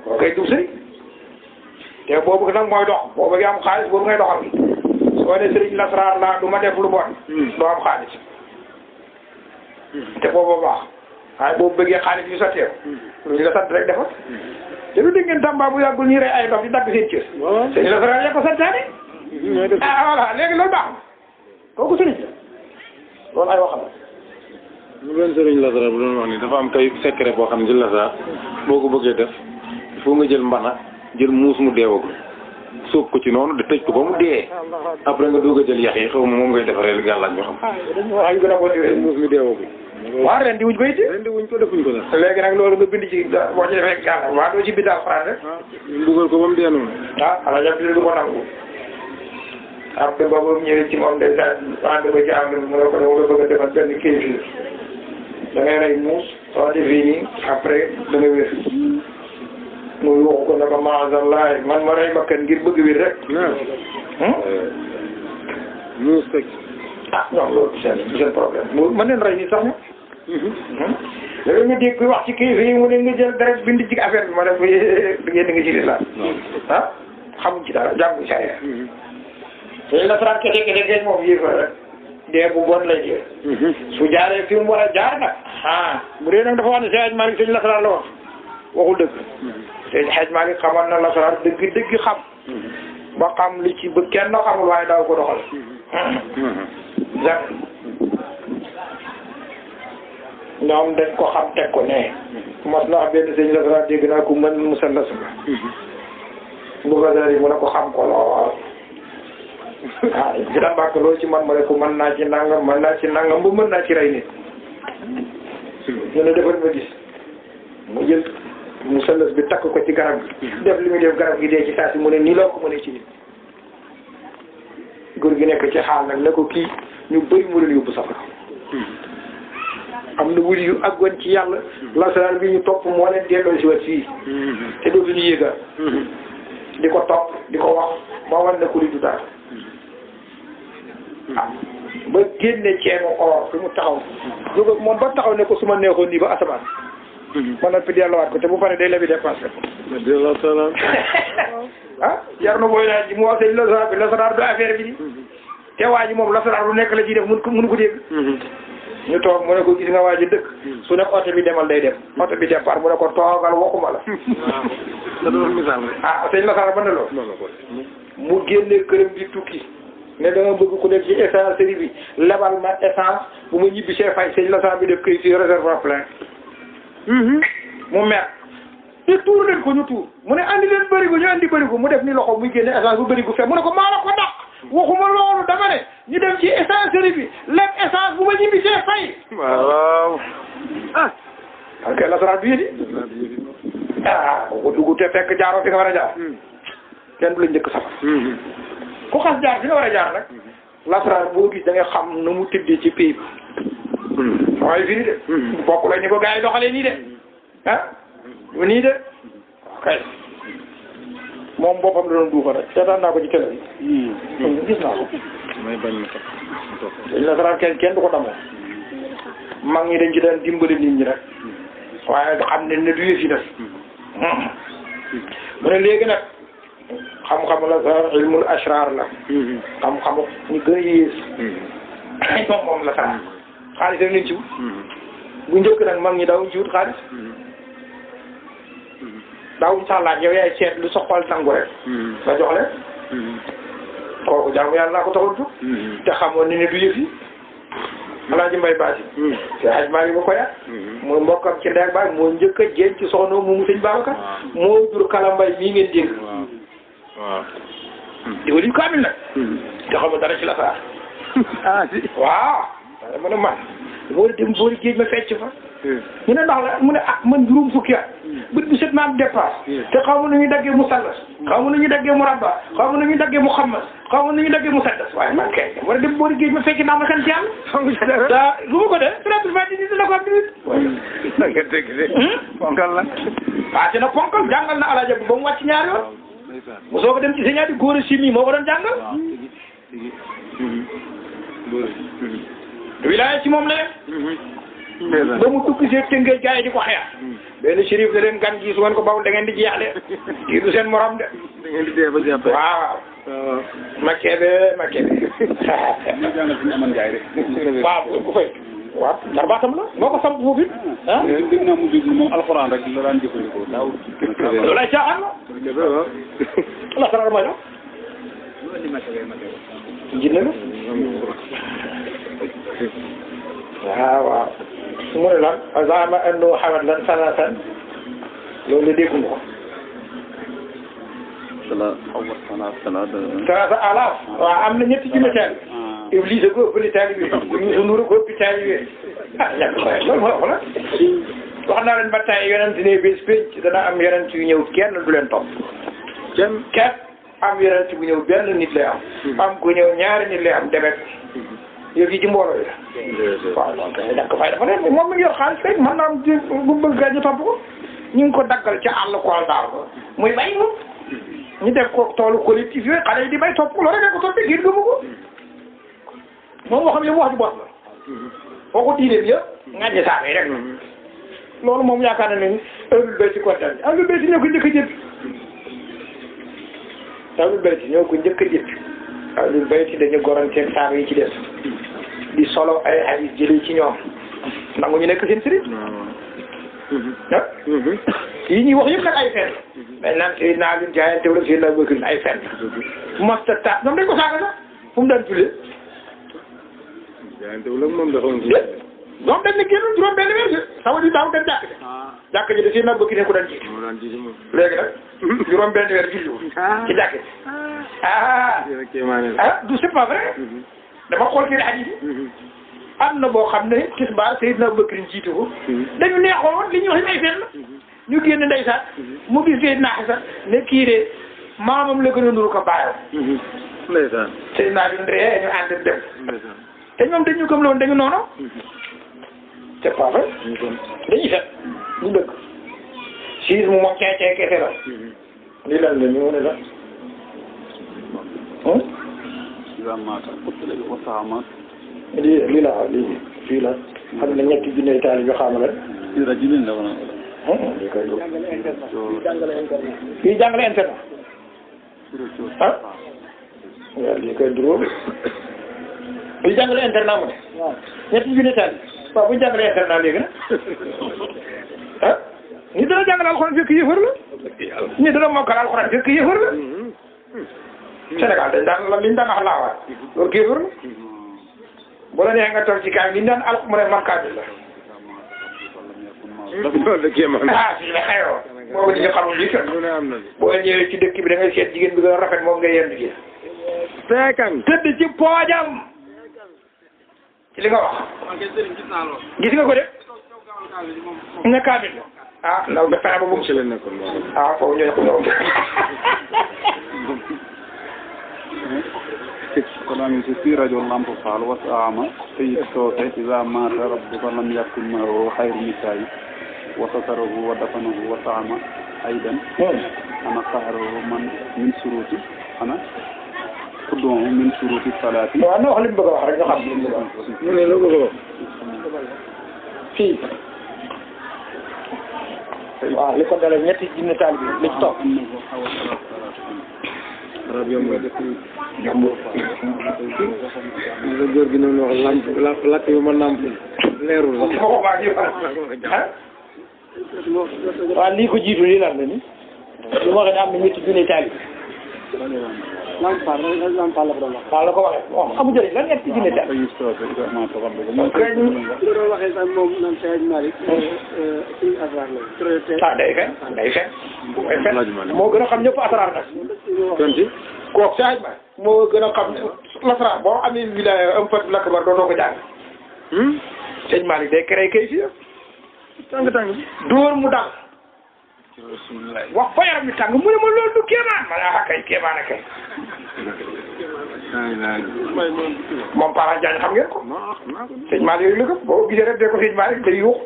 boo koy dug sëriñ te boobu nag mooy dox boo bëggee am xaalis boobu ngay doxal soo ne sëriñ lasraar laa du ma def lu bon doo am xaalis te boobu baax waaye boobu bëggee xaalis yu sotteeku lu ñu la sant rek defal te lu dégg ngeen Tamba bu yàggul ñuy rey ay ndox di dagg seen cër sëriñ lasraar yaa ko santaane ah voilà léegi loolu baax na kooku sëriñ la loolu ay waxam lu leen sëriñ lasaraar bu doon wax ni dafa am kay secret boo xam ne ci lasaraar boo ko bëggee def il faut nga jël mbana jël muus mu deewagul sóob ko ci noonu de tëj ko ba mu dee après nga doog a jël yax yi xaw ma moom ngay defaree gàllaaj ñu xam wax yu gën a ko muus mi deewagul waaw ren di wuñ ko it ren di wuñ ko defuñ ko sax léegi nag loolu nga bind ci boo ci defee gàllaaj waa doo ci bind alxuraan rek ñu mbugal ko ba mu dee noonu ah ala jàpp du ko nangu après boobu ñëwee ci moom day daal ànd ba ci am mu ne ko dama nga bëgg a defal benn kii da ngay rey muus soo defee nii après da nga wér muy waxu ko ne ko maazallaa man ma rey bakkan ngir bëgg wér rek muus teg ah non loolu seen problème mën neen rey nii sax ñoom léegi ñu dégg wax ci kii fii mu ne nga jël dara bind ci affaire bi ma def ngeen di nga ci lislaam ah xamuñ ci dara jànguñ saa sëñ la faral kese moom yéen rek dee bu bon lay dee. su jaaree fi mu war a jaar nag ah bu dee nag dafa wax ne Seydi Hadji Malick sëñ la faral la wax waxul dëgg. Seydi Hadji Malick xamoon na la faral dëgg xam. ba xam li ci ba kenn xamul waaye daaw ko doxal. ñoom dañ ko xam teg ko ne mos na benn sëñ la dara dégg naa ko mën musallas la bu ko dari mu ne ko xam ko lool ah dina mbàkk loolu ci man ma ne ko mën naa ci nangam ba mën naa ci rey nit ñu ne defal ma gis mu jël musallas bi takk ko ci garab gi def li muy def garab gi dee ci saa si mu ne nii loo ko mënee ci nit góor gi nekk ci xaal nag ne ko kii ñu bëri mu leen yóbbu safara am na wuli yu àggoon ci yàlla lasaraan bi ñu topp moo leen delloo si wat fii te dootuñu yéegal di ko topp di ko wax ba war na ko li du daal ah ba génne ceenu or fi mu taxaw jóg moom ba taxaw ne ko su ma neexoon nii ba asamaan ma noppi delluwaat ko te bu paree day lebi dépassé ko ah yar na booy naa ji mu wax seen lasaraar bi lasaraar du affaire bi di te waa ji moom lasaraar lu nekk la ciy def mënu ko dégg ñu toog mu ne ko gis nga waa ji dëkk su nekk oto bi demal day dem oto bi départ mu ne ko toogal waxuma la ah sëñ lasaraar ba ne loo mu génne këram di tukki ne dama bëgg ku def ci essence bi lebal ma essence bu ma ñibbi see fay sëñ lasaraar bi def këy fii réservoir plein mu mer te tuur leen ko ñu tuur mu ne andi leen bërigo ñu andi bërigo mu def ni loxo muy génne essence bu bërigo fe mu ne ko maa la ko dàq waxuma loolu dama ne ñu dem ci essencerie bi leb essence bu ma ñibbi see fay. waaw. ah. ok lasaraar bi yéen ah ko dugg te fekk jaaroo fi nga war a jaar. kenn du la njëkk safar. ku xas jaar fi nga war a jaar nag. lasaraar boo gis da nga xam nu mu tëddee ci pays bi. waaye fii nii de. bokk la ñu ko gars yi doxalee nii de ah. nii de ok. moom boppam la doon duufa rek seetaan naa ko ci télé bi. gis naa ko. may bañ ma ko. dañ la faral kenn du ko damoo. mag ñi dañ ci daan dimbali nit ñi rek. waaye xam ne du yëf yi des. mu ne léegi nag xam-xam la sa ilmul ashrar la. xam-xamu ñu gën a yées. moom la sax xaalis rek lañ ci wut. bu njëkk nag mag ñi daawuñ ci wut xaalis. daawuñ sax laaj yow yaay seet lu sa xol nangu rek. nga jox leen. kooku jaamu yàlla naa ko taxul jóg. te xamoon ni ne du yëf yi. Alaaji Mbay Baasi. te aj maa ngi ba ko yàq. mooy mbokkam ci ndey baay moo njëkk a jéem ci soxna moomu sëñ Babacar. moo jur kala mbay mii ngeen dégg. waaw. yow li ko amil nag. te xamul dara ci la saa. ah si. waaw. mu ne man moo dem boori géej ma fecc fa. ñu ne ndax la mu ne ah man juróom fukki at. bët bu set ma am dépasse. te xaw ma nu ñuy daggee musallas. xaw ma nu ñuy daggee murabba. xaw ma nu ñuy daggee muxammas. xaw ma nu ñuy daggee musaddas waaye man kay war a dem boori géej ma fecc naa ma xel ci yàlla. xam nga dara daa lu ma ko def pratiquement di nit la ko am nit. da nga dégg de. ponkal la. waaw te nag ponkal jàngal na alaaja bi ba mu wàcc ñaari yoon. mu soog a dem ci sa ñaari góor a simi moo ko doon jàngal. wilaaya ci moom la yem. ba mu dugg see tëngee gars yi di ko xeex. benn shérif da leen gan gi su ngeen ko bawul da ngeen di jeexle. kii du seen morom de. da ngeen di dee ba jeex. waaw. Makebe. ñu jàngal fi ñu amoon jaay rek. waaw bu fay. waaw jarbaatam la moo ko samp foofu it. ah dégg naa mu dégg moom alxuraan rek la daan jëfandikoo daaw. loolu ay caaxaan la. la xalaat mooy la. jinne la. waaw. mu ne lan zama annu xamat lan salaatan loolu dégg nga ko. salaasa alaaf. waaw am na ñetti junni taal. Iblis a ko ëppali taalibe Youssou Ndour a ko ëppi taalibe ah ñàkk xëy loolu moo wax la. wax naa leen ba tey yonent ne bés pénc dana am yonent yu ñëw kenn du leen topp. kenn am yonent bu ñëw benn nit lay am. am ku ñëw ñaari nit lay am demet yëf yi ci mbooloo yi la. waaw donc ñàkk fay dafa ne moom mi ngi yor xaalis rek mën naa am ci bu bëgg gaañ ñu topp ko ñu ngi ko daggal ca àll kool daal ko muy bay moom ñu def ko toolu collectif yooyu xale yi di bay topp ko loolu rek ko toppee ngir gëmu ko moom moo xam ne wax ju bot la foo ko diine bi yëpp ŋàññi saako yi rek loolu moom yaakaar na ne ahlul bayti kontaan ahlul bayti ñoo ko njëkk a jëpp ahlul bayti ñoo ko njëkk a jëpp ahlul bayti dañu goranteeg saako yi ci des di solo ay hadis jëlee ci ñoom nangu ñu nekk seen sëriñ ah yi ñuy wax yëpp nag ay fen dañ naan Seydina Ali jaayante wala Seydina Abubakar ay fen masta ta ñoom dañ ko saaga sax fu mu daan jullee jaayante wala moom dafa ñoom dañ ne génn juróom benn weer sama di daaw dem jàkk de jàkk ji de si nag bëgg ne ko daan jiite léegi nag juróom benn weer julliwul ci jàkk ji du c'est pas vrai dama xool kii aji bi am na boo xam ne tisbaar Seydina Bakri jiite ko dañu neexoon li ñuy wax ay fen la ñu génn ndeysaan mu gis Seydina Hasan ne kii de maamam la gën a nuru ko baayam ndeysaan Seydina bi ndree ñu ànd dem te ñoom dañu gëm loon dañu noonu c'est pas vrai dañuy fet ñu dëgg siis mu moom ceecee kese la li lan la ñu ne la lii la waaw lii fii la xam ne ñetti junne taali bi xaama la fii jàngale internet ah waaw lii koy duróo fii jàngale internat mu ne ñetti junne taali waaw bu ñu jàngalee internat léegi nag ah ni dana jàngale alxuraan fekk yëfër la ni dana mokkal alxuraan fekk yëfër la Sénégal dañ daan la liñ daan wax laawaat loolu kéefër la bu la neexee nga toog ci kaay liñ daan alx mu ne man kaamil la si la xayoo boobu di nga xamul lii kat boo ñëwee ci dëkk bi da ngay seet jigéen bi gën a rafet moom ngay yendu ji tëdd ci poojam ci li nga wax gis nga ko de nga kaamil ah ndaw da fexe ba bu ah foofu ñooy ko ñoom كلام في رجل لم تصال وسأعمى في الصوت إذا مات ربك لم يكن معه خير نسائي وستره ودفنه وطعمه أيضا أنا قهره من شروطي أنا قدوه من شروط الصلاة. وأنا أخلي بقى حرج خم. من اللي بقى؟ في. لكن ده لم يأتي جنة تعلبي لكتاب. arab yomb nga góor gi noonu wax lakk yu ma nàmp leerul sax waaw lii ko jiitu lii lan la ni li ma waxee ne am na ñetti junne taali lampal la ko doon wax waaw la ko waxee bon amu jëriñ lan ñetti junne taali doon waxee sax moom naan Seydi Malick ci asrar la day fen moo gën a xam ñëpp asrar nag konti kooku Seydi Malick moo gën a xam lasrar boo amee wilaya un peu lakk bar dootoo ko jàng Seydi Malick day créé kay fii tàng dóor mu dal wax fa yaram mi tàng mu ne ma loolu du kéemaan ma ne kay kéemaan kay moom Parane Diagne xam ngeen ko sëñ Malick yooyu la ko boo gisee rek de ko sëñ Malick day yuux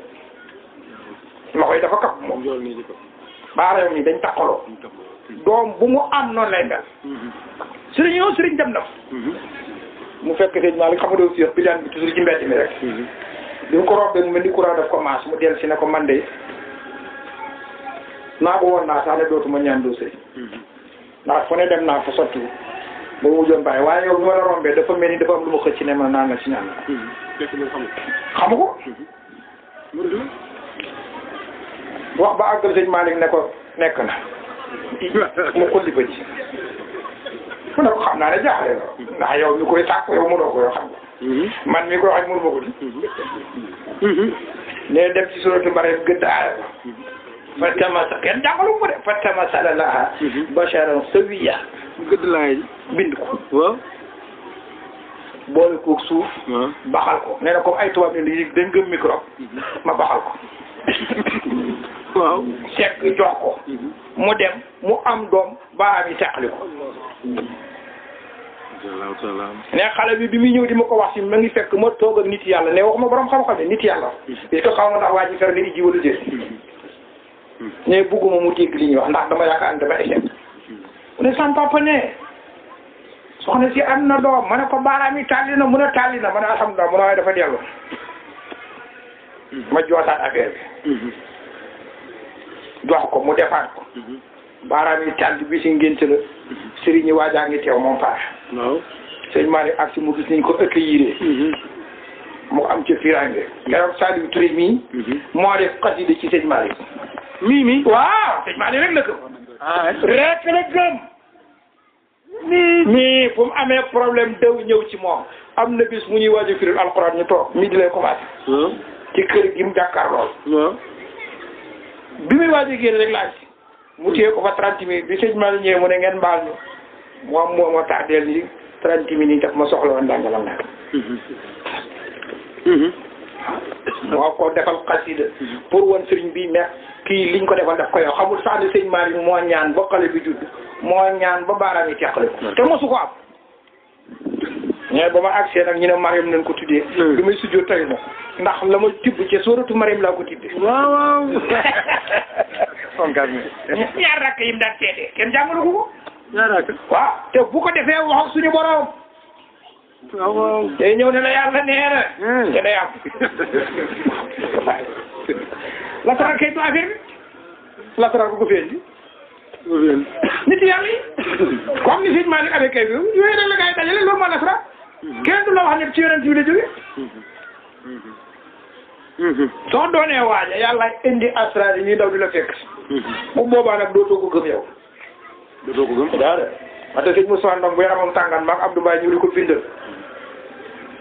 loxo yi dafa kap moom baaraam yi dañ takkaloo doom bu mu am noonu lay mel sëriñ yow sëriñ dem na mu fekk sëñ Malick xam nga doo si bi daan bi toujours ci mbedd mi rek bi mu ko robbee mu mel ni courant daf commencé mu dellu si ne ko man de naa ko woon naa sax ne dootuma ñaan doo sëy ndax fu ne dem naa fa sotti ba mu mujjoon bàyyi waaye yow bi ma la rombee dafa mel ni dafa am lu ma xëcc ne ma naan nga si ñaan xamu ko wax ba àggal sëñ Malick ne ko nekk na mu xulli ba ci mu ne ko xam naa ne jaaxle la ndax yow mi koy sàkk yow mënoo ko yoo xam nga man mi koy wax mënu ma ko di ne dem ci suratu Maryam gëdd aaya ba fatamasa kenn jàngalu ko de fatamasala laha basharan sawiya gëdd laay bind ko waaw boole koog suuf baxal ko nee na comme ay tubaab ni dañ gëm microbe ma baxal ko waaw sekk jox ko mu dem mu am doom baaraam yi teqali ko ne xale bi muy ñëw di ma ko wax si ma ngi fekk ma toog ak nit yàlla ne waxuma borom xam-xam ne nit yàlla est-ce que xaw ma ndax waa ji fer nga iji wala déet ne bugguma mu dégg li ñuy wax ndax dama yaakaar ne dama échec mu ne sama papa ne soxna si am na doom ma ne ko baaraam yi tàlli na mu ne tàlli na ma ne alhamdulilah mu ne waaye dafa dellu ma jootaat affaire bi jox ko mu defaat ko baaraam yi tàlli bi si ngénte la sëriñ ñi waajaa ngi teew moom pare waaw sëñ Malick ak si mu gis nañ ko accueillir mu am ci firange keroog Saliou Touré mii moo def xasida ci sëñ Malick mii waaw sëñ Malick rek la gëm rek la gëm mii fu mu amee problème daw ñëw ci moom am na bis mu ñuy waaj a firil alxuraan ñu toog midi lay commencé ci kër gi mu jàkkaar lool bi muy waaj a génn rek laaj mu téye ko fa 30 minutes bi sëñ Malick ñëwee mu ne ngeen baal ñu moom moo ma tardeel ni 30 minutes yi daf ma soxla woon ndàngalam nag moo ko defal xasida pour wan sëriñ bi mais kii liñ ko defal daf ko yow xamul sax ni sëñ Malick moo ñaan ba xale bi judd moo ñaan ba baaraam yi teqale ko te mosu ko am mais ba ma agsee nag ñu ne Mariam nañ ko tuddee lu may sujjóot tey ma ndax la ma tibb ci sóoratu Mariam laa ko tibbee waaw ñaar rakk yi mu daan seetee kenn jàngalu ko ñaar rakk waaw te bu ko defee wax ak suñu borom waaw day ñëw ne la yàlla nee na te day am lasaraar kay du affaire bi lasaraar ko feeñ bi nit yàlla yi comme ni sëñ Malick amee kay bi yooyu rek la ngay dajale loolu moo lasaraar kenn du la wax ne ci yonent bi la jóge soo doonee waaja yàlla indi asraar yi ñuy daw di la fekk bu boobaa nag dootoo ko gëm yow dootoo ko gëm daa de wante sëñ Moussa Ndong bu yaramam tàngaan maag Abdou Mbaye ñu di ko bindal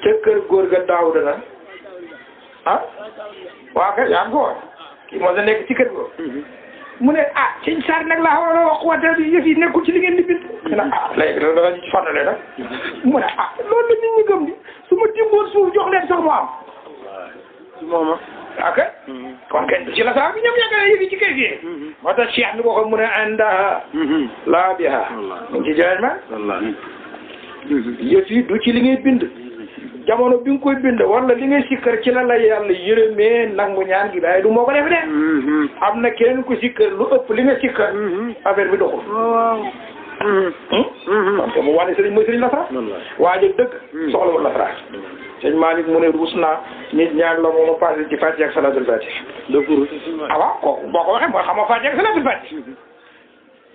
ca kër góor ga Daawuda na ah waa kay yaa ngi ko wax kii moo sa nekk ci kër go mu ne ah sëñ Sarr nag laa war a wax wante bi yëf yi nekkul ci li ngeen di bind mu ne ah léegi loolu dafa ñu ci fàttale nag mu ne ah loolu la nit ñi gëm di su ma dimboon suuf jox leen sax mu am mooma ok kon kenn ci la sax bi ñoom yàggale yëf yi ci kër gi moo tax Cheikh ni ko xam mu ne indaha laa biha mu ngi ci jaay ma yëf yi du ci li ngay bind jamono bi nga koy bind wala li ngay sikkar ci la la yàlla yërëmee nangu ñaan gi waaye du moo ko def de am na keneen ku sikkar lu ëpp li nga sikkar affaire bi doxul parce que mu wane sëriñ mooy sëriñ lasara waaye dëgg soxlawul lasara sëñ Malick mu ne ruus naa nit ñaan la mooma passé ci Fatiha ak Salatul Fatiha ah waaw kooku boo ko waxee mooy xam nga Fatiha ak Salatul Fatiha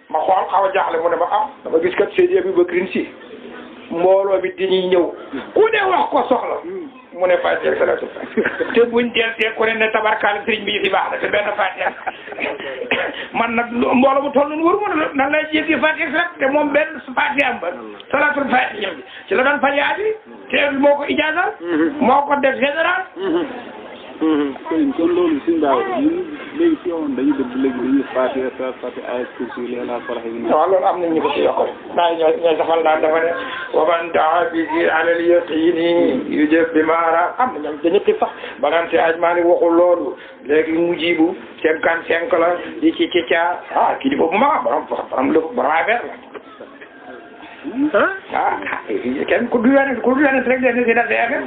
ma xool xaw a jaaxle mu ne ma ah dama gis kat Seydi Aboubacrine Sy mbooloo bi dañuy ñëw ku ne wax ko soxla mu ne Fatiha ak Salatul Fatiha te buñ deltee ku ne tabarkaale sëriñ bi fi baax na te benn Fatiha man nag mbooloo bu toll noonu wër mu nan lay jéggi Fatiha ak Salatul te moom benn Fatiha am ba Salatul Fatiha ci la doon faj yaa te moo ko ijaasal moo ko def général kon loolu suñu daaw ñun léegi si yowoon dañuy dëgg léegi dañuy Fatiha ay kursi leela farax yi waaw loolu am nañ ñu ko ci yokkal daa ñooy safal naan dafa ne wa man daa bi si alal yaqini yu jëf bi maara am na ñoom dañu xiif sax ba naan si ajmaani waxul loolu léegi mu jibu 55 la yi ci caa kii di boobu ma borom affaire la kenn ku du yonent rek de si daf affaire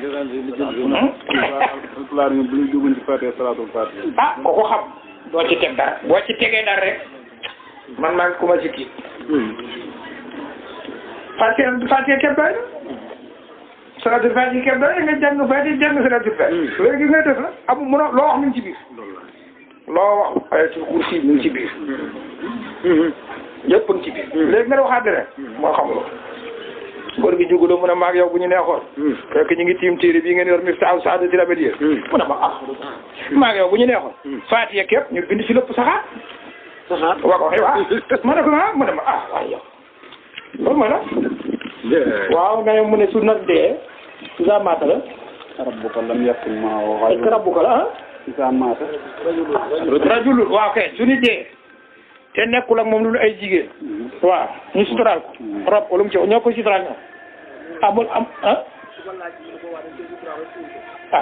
ko ko xam doo ci teg dara boo ci tegee dara rek man maa ngi commencé kii Fatiha képp doy na Salatul Fatiha képp doy na nga jàng Fatiha jàng Salatul Fatiha léegi ngay def la amu mënoo loo wax mi ngi ci biir loo wax ayatul kursi mi ngi ci biir yëpp a ngi ci biir léegi nga waxaat dara moo xamuloo góor gi juguloo mu ne maag yow bu ñu neexoon fekk ñu ngi tiim téere bii ngeen yor Miftaahu Saadatil Abadiyya mu ne ma maag yow bu ñu neexoon Fatiha képp ñu bind ci lépp saxaat waa ko waxee waaw ma ne ko mu ne ma waaye yow loolu mooy la waaw nga ne mu ne su nag dee isa maata la rabbuka lam yakun ma'ahu est-ce que rabbuka la isa maata rajulun waaw kay su ni dee te nekkul ak moom lu ay jigéen waaw ñu suturaal ko rob ko lu mu ci ñoo koy suturaal ñoom amul am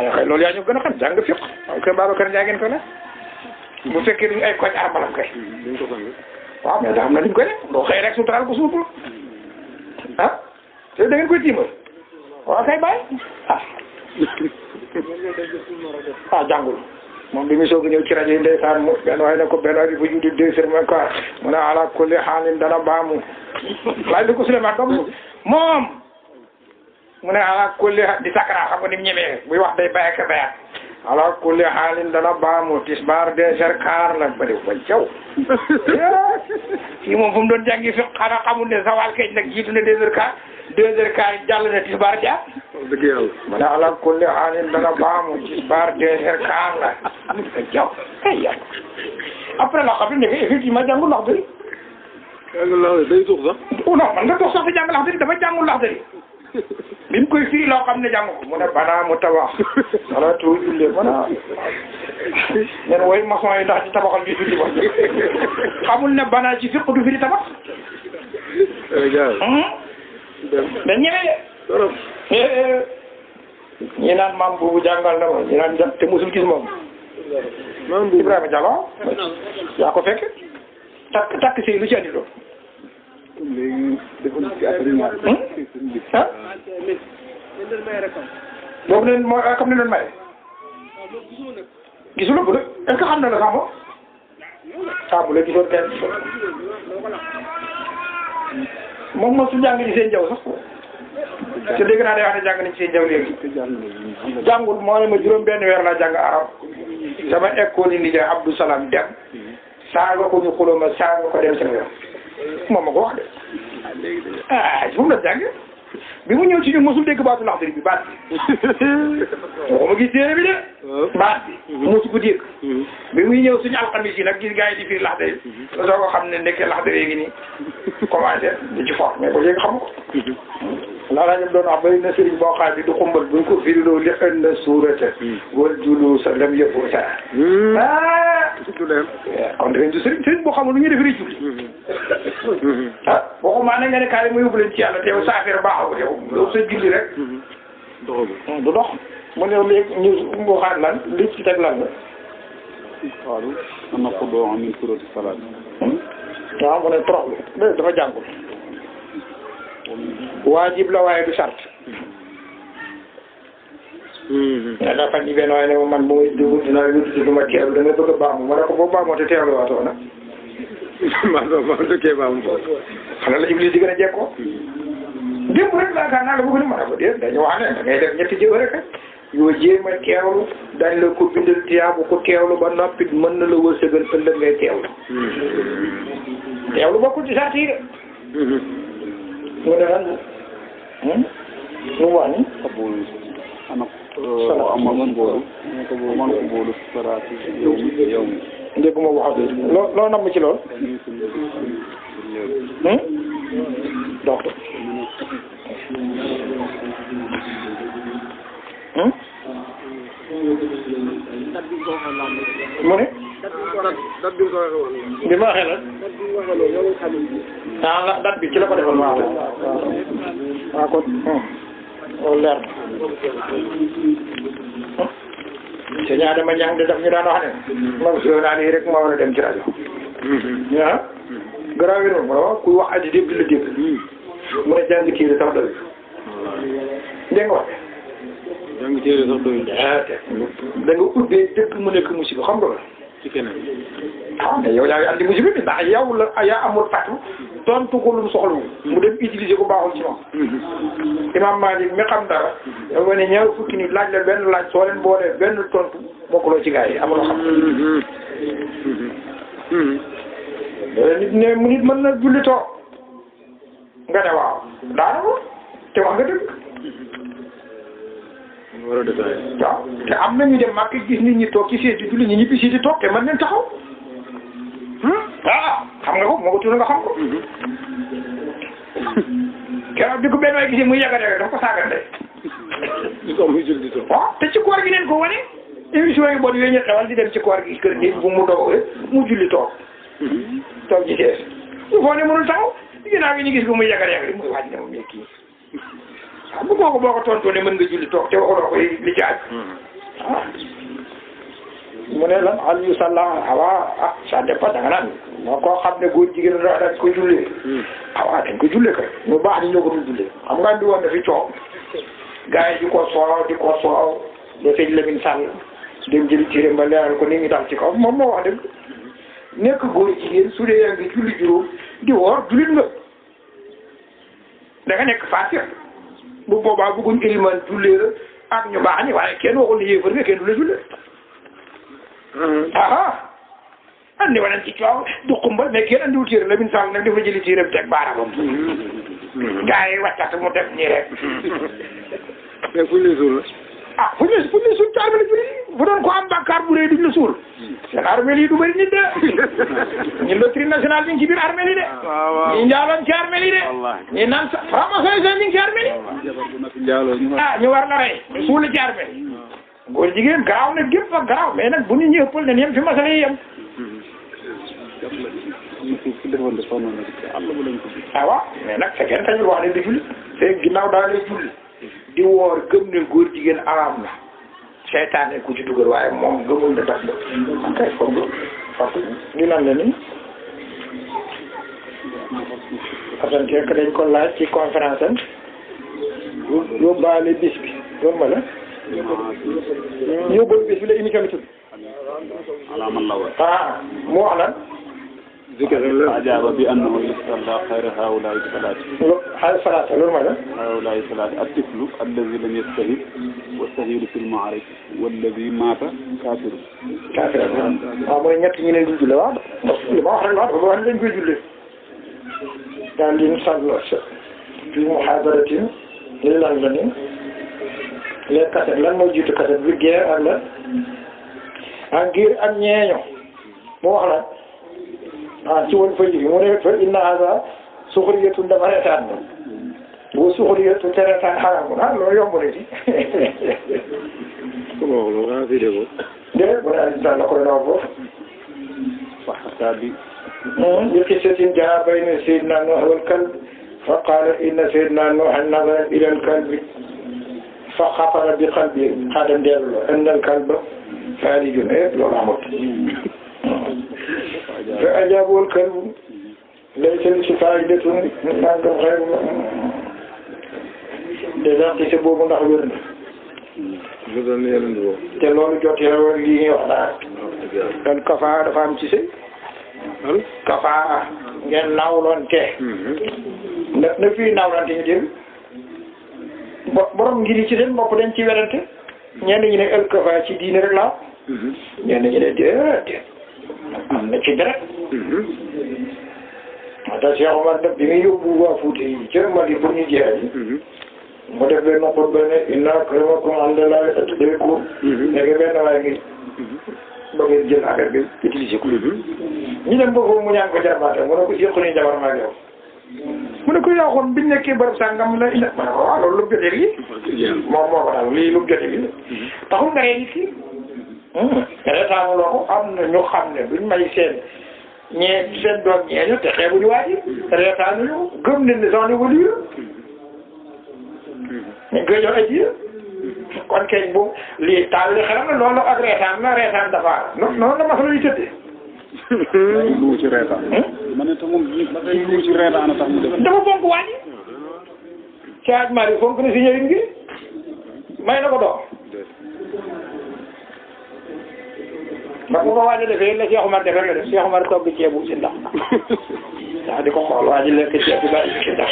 yow kay loolu yaa ñu gën a xam jàng fiq kay Babacar Ndiaye ngeen ko ne bu fekkee duñu ay koñ armalam kay waaw mais daa xam na duñ koy def doo xëy rek suturaal ko suuful te da ngeen koy tiimal waaw kay bàyyi jàngul moom bi mu soog a ñëw ci rajo yi ndeysaan mu benn waaye ne ko benn waaye bi bu judi 2 heures mooy quoi mu ne ala kulli xaalin dana baamu laaj li ko Souleymane comme moom mu ne ala kulli di sakara xam nga ni mu ñemee buy wax day bay ak bayat ala kulli xaalin dana baamu tisbaar 2 heures quart la bëri ba jaw kii moom fu mu doon jàngi fi xanaa xamul ne sa wàll kay nag jiitu ne 2 heures quart 2 heures quart jàll na tisbaar ja dëgg yàlla mu ne ala kulli xaalin dana baamu tisbaar 2 heures quart la ba jaw ay yàlla après la xam ne effectivement jàngul lax dëri day tux sax non man nga toog sax fi jàng lax dëri dafa jàngul lax dëri bi mu koy firi loo xam ne jàng ko mu ne banaa mu tabax salaatu jullee banaa nen woy maçon yi ndax ci tabaxal bi julli ba xamul ne banaa ci fiq du firi tabax da ñeme de ñi naan maam boobu jàngal na ma ñi naan te musul gis moom Ibrahima Diallo yaa ko fekk takk sëy lu ci andi loolu léegi defoon ci affaire yi ah boobu leen mooy comme ni leen maye gisul bu la est-ce que xam na la sax moom bu la gisoon kenn moom moom su jàng ci seen jaw sax te dégg naa day wax ne jàng nañ ci seen jaw léegi jàngul moo ne ma juróom benn weer laa jàng arab sama école yi nijaay Abdou Salam dem saaga ko ñu xuloo ma saaga ko dem sama yoon moom ma ko wax de fu mu la jàng bi mu ñëw ci ñun mosul dégg baatu laxdari bi baat bi soo ma gis téere bi de baat bi mosu ko dégg bi muy ñëw suñu alxamis yi nag gis gars yi di fiir laxdari la soo ko xam ne ndekkee laxdari gi nii commencé di ci fort mais ko léegi xam ko laa ñu doon wax bari na sëriñ boo xam ne du xumbal buñ ko firiloo li ën na suurata wal julu sa lam yëpp sa du leen kon dafay du sëriñ boo xamul lu ñuy defari julli waxumaa na nga ne kaay ma yóbbu leen ci yàlla te yow sa affaire baaxul yow yow sa julli rek du dox mu ne léegi ñu waxaat lan li ci teg lan la waaw am na ko doo amin surati salaat waaw mu ne toroxlu dafa jàngul waajib la waaye du sart yaa daa fan yi benn waaye ne man bu may dugg dinaa yóbbu du ma teewlu da nga bëgg a baamu ma ne ko boo baamoo te teewlu waatoo na ma dëkkee baamu xanaa la Iblis di gën a jekkoo démb rek yaakaar naa la bëgg ni ma ne ko déet dañu wax ne da ngay def ñetti jëw rek yoo jéem a teewlu dañ la ko bindal tiyaabu ko teewlu ba noppi mën na la wërsëgal ëllëg ngay teewlu teewlu bokkul ci sart yi de mu ne lan mu wax ni ana amal mboolu amal mboolu salaati yow mi dégg ma wax loo namm ci lool donc mu ne bi ma waxee la la date bi ci la ko defal waaw waaw kon loolu leer te ñaa dama ñàng de daf ñu daan wax ne moom si naa nii rek moo war a dem ci rajo ah garaaw yi noonu waaw kuy wax aji dégg la dégg mu ne jàng téere sax doy dégg nga wax jàng téere sax doy da nga ubbee dëgg mu nekk musiba xam nga la ci keneen mais yow yaa ngi andi musiba bi ndax yow la yaa amul fàttu tontu ko lu mu soxla mu dem utiliser ko baaxul ci moom imam Malik mi xam dara yow nga ne ñaar fukki nit laaj la benn laaj soo leen boolee benn tontu bokkuloo ci gars yi amuloo xam nit ne nit mën na julli toog nga ne waaw daana ko te wax nga dëgg war a détaillé waaw te am nañu dem màkk gis nit ñi toog ci seet di julli ñi ñibbi si di toog te mën nañ taxaw xam nga ko moo ko tudd nga xam ko keroog bi ko benn waay gisee muy yàgga dega dafa ko saaga ndey waaw te ci koor gi neen ko wane émission yi bon yooyu ñu xewal di dem ci koor gi kër gi bu mu doog mu julli toog ci sees ñu foo ne mënul taxaw ginnaaw gi ñu gis ko muy yàgga dega muy waaj ne moom yëg kii waaw bu kooku boo ko tontoo ne mën nga julli toog te waxuloo ko li jaaj mu ne lan al yu salla awa ça dépend da nga naan moo koo xam ne góor jigéen dañ ko jullee awa dañ ko jullee kay ñu baax ni ñoo ko dul jullee xam nga andi woon na fi coow gars yi di ko soow da sëñ Lamine Sall dem jëli ci rem ba leeral ko ni ngi dal ci kaw moom moo wax dëgg nekk góor jigéen su dee yaa ngi julli juróom di woor jullit nga da nga nekk faatiha bu boobaa bëgguñ iliman jullee la ak ñu baax ñi waaye kenn waxul ne yéefar nga kenn du la jullee andi wanan ci coow du xumba mais kenn andiwul téere la min sall nag dafa jëli téere bi teg baaraamam gars yi wàccat mu def nii rek mais fu ñu lay suul ah fu ñu suul ci armée jullit yi bu doon ko am bàkkaar bu rëy duñ la suul seen armée yi du bëri nit de ñu loterie nationale ñu ngi ci biir armée yi de ñu njaaloon ci armée yi de ñu naan sa franc-maçon ñu ngi ci armée yi ah ñu war la rey ñu suul ci armée góor jigéen garaaw nag gépp ak garaaw mais nag bu ñu ñëppal ne yem fi masala yi yem ah waaw mais nag sa kenn tañul wax ne di julli te ginnaaw daa lay julli di woor gëm ne góor jigéen araam na seytaane ku ci dugal waaye moom gëmul ne tax la kay foog fokk ñu nan la ni Assane Seck dañ ko laaj ci conférence am yóbbaale bis bi loolu ma la yóbbaale bis bi la émission bi tudd ah mu wax lan أجاب بأنه يصلى خير هؤلاء الصلاة. هذه الصلاة لون هؤلاء الصلاة الطفل الذي لم يستهل والسهيل في المعارك والذي مات كافر. كافر. mooy ñett ñi leen di julli waaw li ma wax rek waaw dafa wax ne dañ koy julli daal di sàllo fi muhaadaratin li lan la ni les kaset lan moo jiitu kaset bi guerre ak la ak ngir ak ñeeño mu wax la ci woon fa jigi mu ne fa inna hada suxriyatun dafa reetaan na bu suxriyatun te reetaan xaraamul loolu yomb na ci déedéet bu ne alisaan la ko doon wax foofu bi qisatin jaa bayna sayyidina Nuh wal kalb fa qaala inna sayyidina Nuh nazara ila al kalbi fa xafara bi qalbi xaada ndeelu anna al kalba faalijun loolu amut fa ajaabu al kalbu laysa li si faa'idatun nangam xayru déjà xisa boobu ndax wér na te loolu jotee woon lii ñuy wax daal kon kafa dafa am ci sëy kafa ngeen nawlonte na fii nawlonte ñu dégg borom ngir ci seen bopp dañ ci werante ñenn ñi ne el kafa ci diine rek la ñenn ñi ne déedéet am na ci deret moo tax Cheikh Omar def bi nga yóbbu waa Fuuta yi ca Mali pour ñu jeex ji mu def benn xutba ne inna akramakum indallahi atqakum léegi benn waaye ngi bëgg jël affaire bi utiliser ko ñu dem boobu mu ñaan ko jarbaate mu ne ko yëqu ni jabar maa yow mu ne ko yaa xoon biñ nekkee bërëb sàngam la ina ma ne ko waaw loolu lu jotee lii moom moo ko daal lii lu jotee lii taxul nga ree nit ki reetaanu loo ko am na ñu xam ne duñ may seen doom ñeeñu te xeebuñu waa ji reetaanu ñu gëm ne sax ni wali ñu koy jox aji kon keñ bu lii taal li xelam na loolu ak reetaan dafa noonu la masala yu tëddee lu ci reetaan ma ne te moom lu ci reetaan a tax mu def dafa fonk waa ji Cheikh Mari fonk na si ñëwin gi may na ko doom ba ko ko waaj a defee la Cheikh Omar defee la def Cheikh Omar togg ceebu si ndax di ko xool waa ji lekk ceeb bi bàyyi si ndax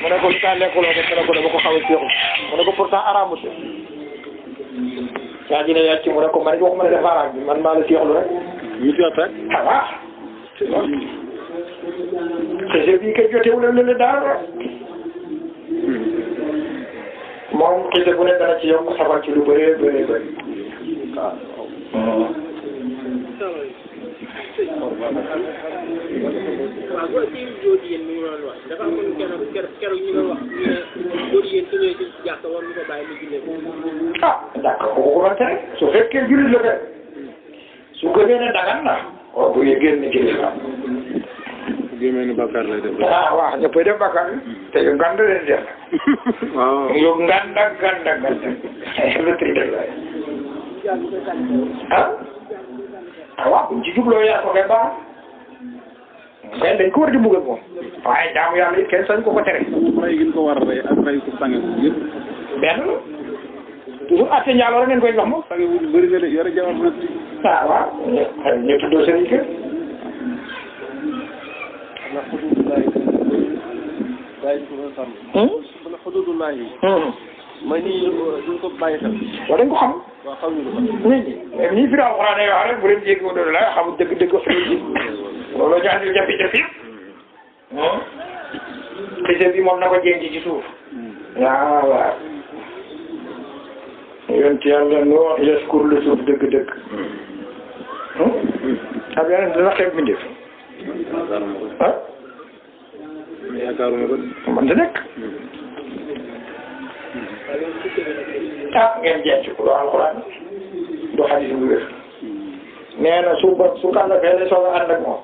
mu ne ko lu tax lekkuloo ko mu ne ko dama ko xaw a seexu mu ne ko pourtant araamut waa ji ne yàcc mu ne ko man waxuma ne def araam bi man maa la seexlu rek ñu ci attaque ah waaw xese bii kay jotewu leen ne daal moom xese bu ne dana ci yokk safar ci lu bëree bëree bëri waaw boo ci góor jigéen mi ngi doon wax dafa amoon keroog ñu doon wax ñu ne góor jigéen su ñëwee ci jàkka war ñu ko bàyyi mu jullee ko. ah d'accord kooku ko mën su fekkee jullit la kay su gëmee ne dagan na waaw bu yëgee ne jullit la. gémee ni bakkaar lay def. ah waaw ñëppay def bakkaar te yu ngand leen def. waaw yu nganda le tri def la ah waaw buñ ci jubloo yaa ko kay baax mais dañ ko war di mbugal moom waaye jaamu yàlla it kenn sañ ko ko tere. rey gi ñu ko war a rey ak rey ko sange yëpp benn toujours atte njaaloo rek ngeen koy jox moom. sange wu bëri nga de yore jabar nag ah waaw ñu tuddoo seen kër. mooy nii duñ ko bàyyi xel. wala dañ ko xam. waaw xam nga lu nit ñi mais ñi fi daal xanaa day wax rek bu leen jéggi woon la xamul dëgg-dëgg wax dëgg loolu ñu andi jafe-jafe yëpp. xise bi moom na ko jéem ci suuf. waaw waaw. yonent yàlla noo yaskur la suuf dëgg-dëgg ab yeneen dina xeeb mi def ah yaakaaruma ko man da nekk ngeen jenc ko du alxuraan du xadis bu wér nee na su kàlla fee soog a ànd ak moom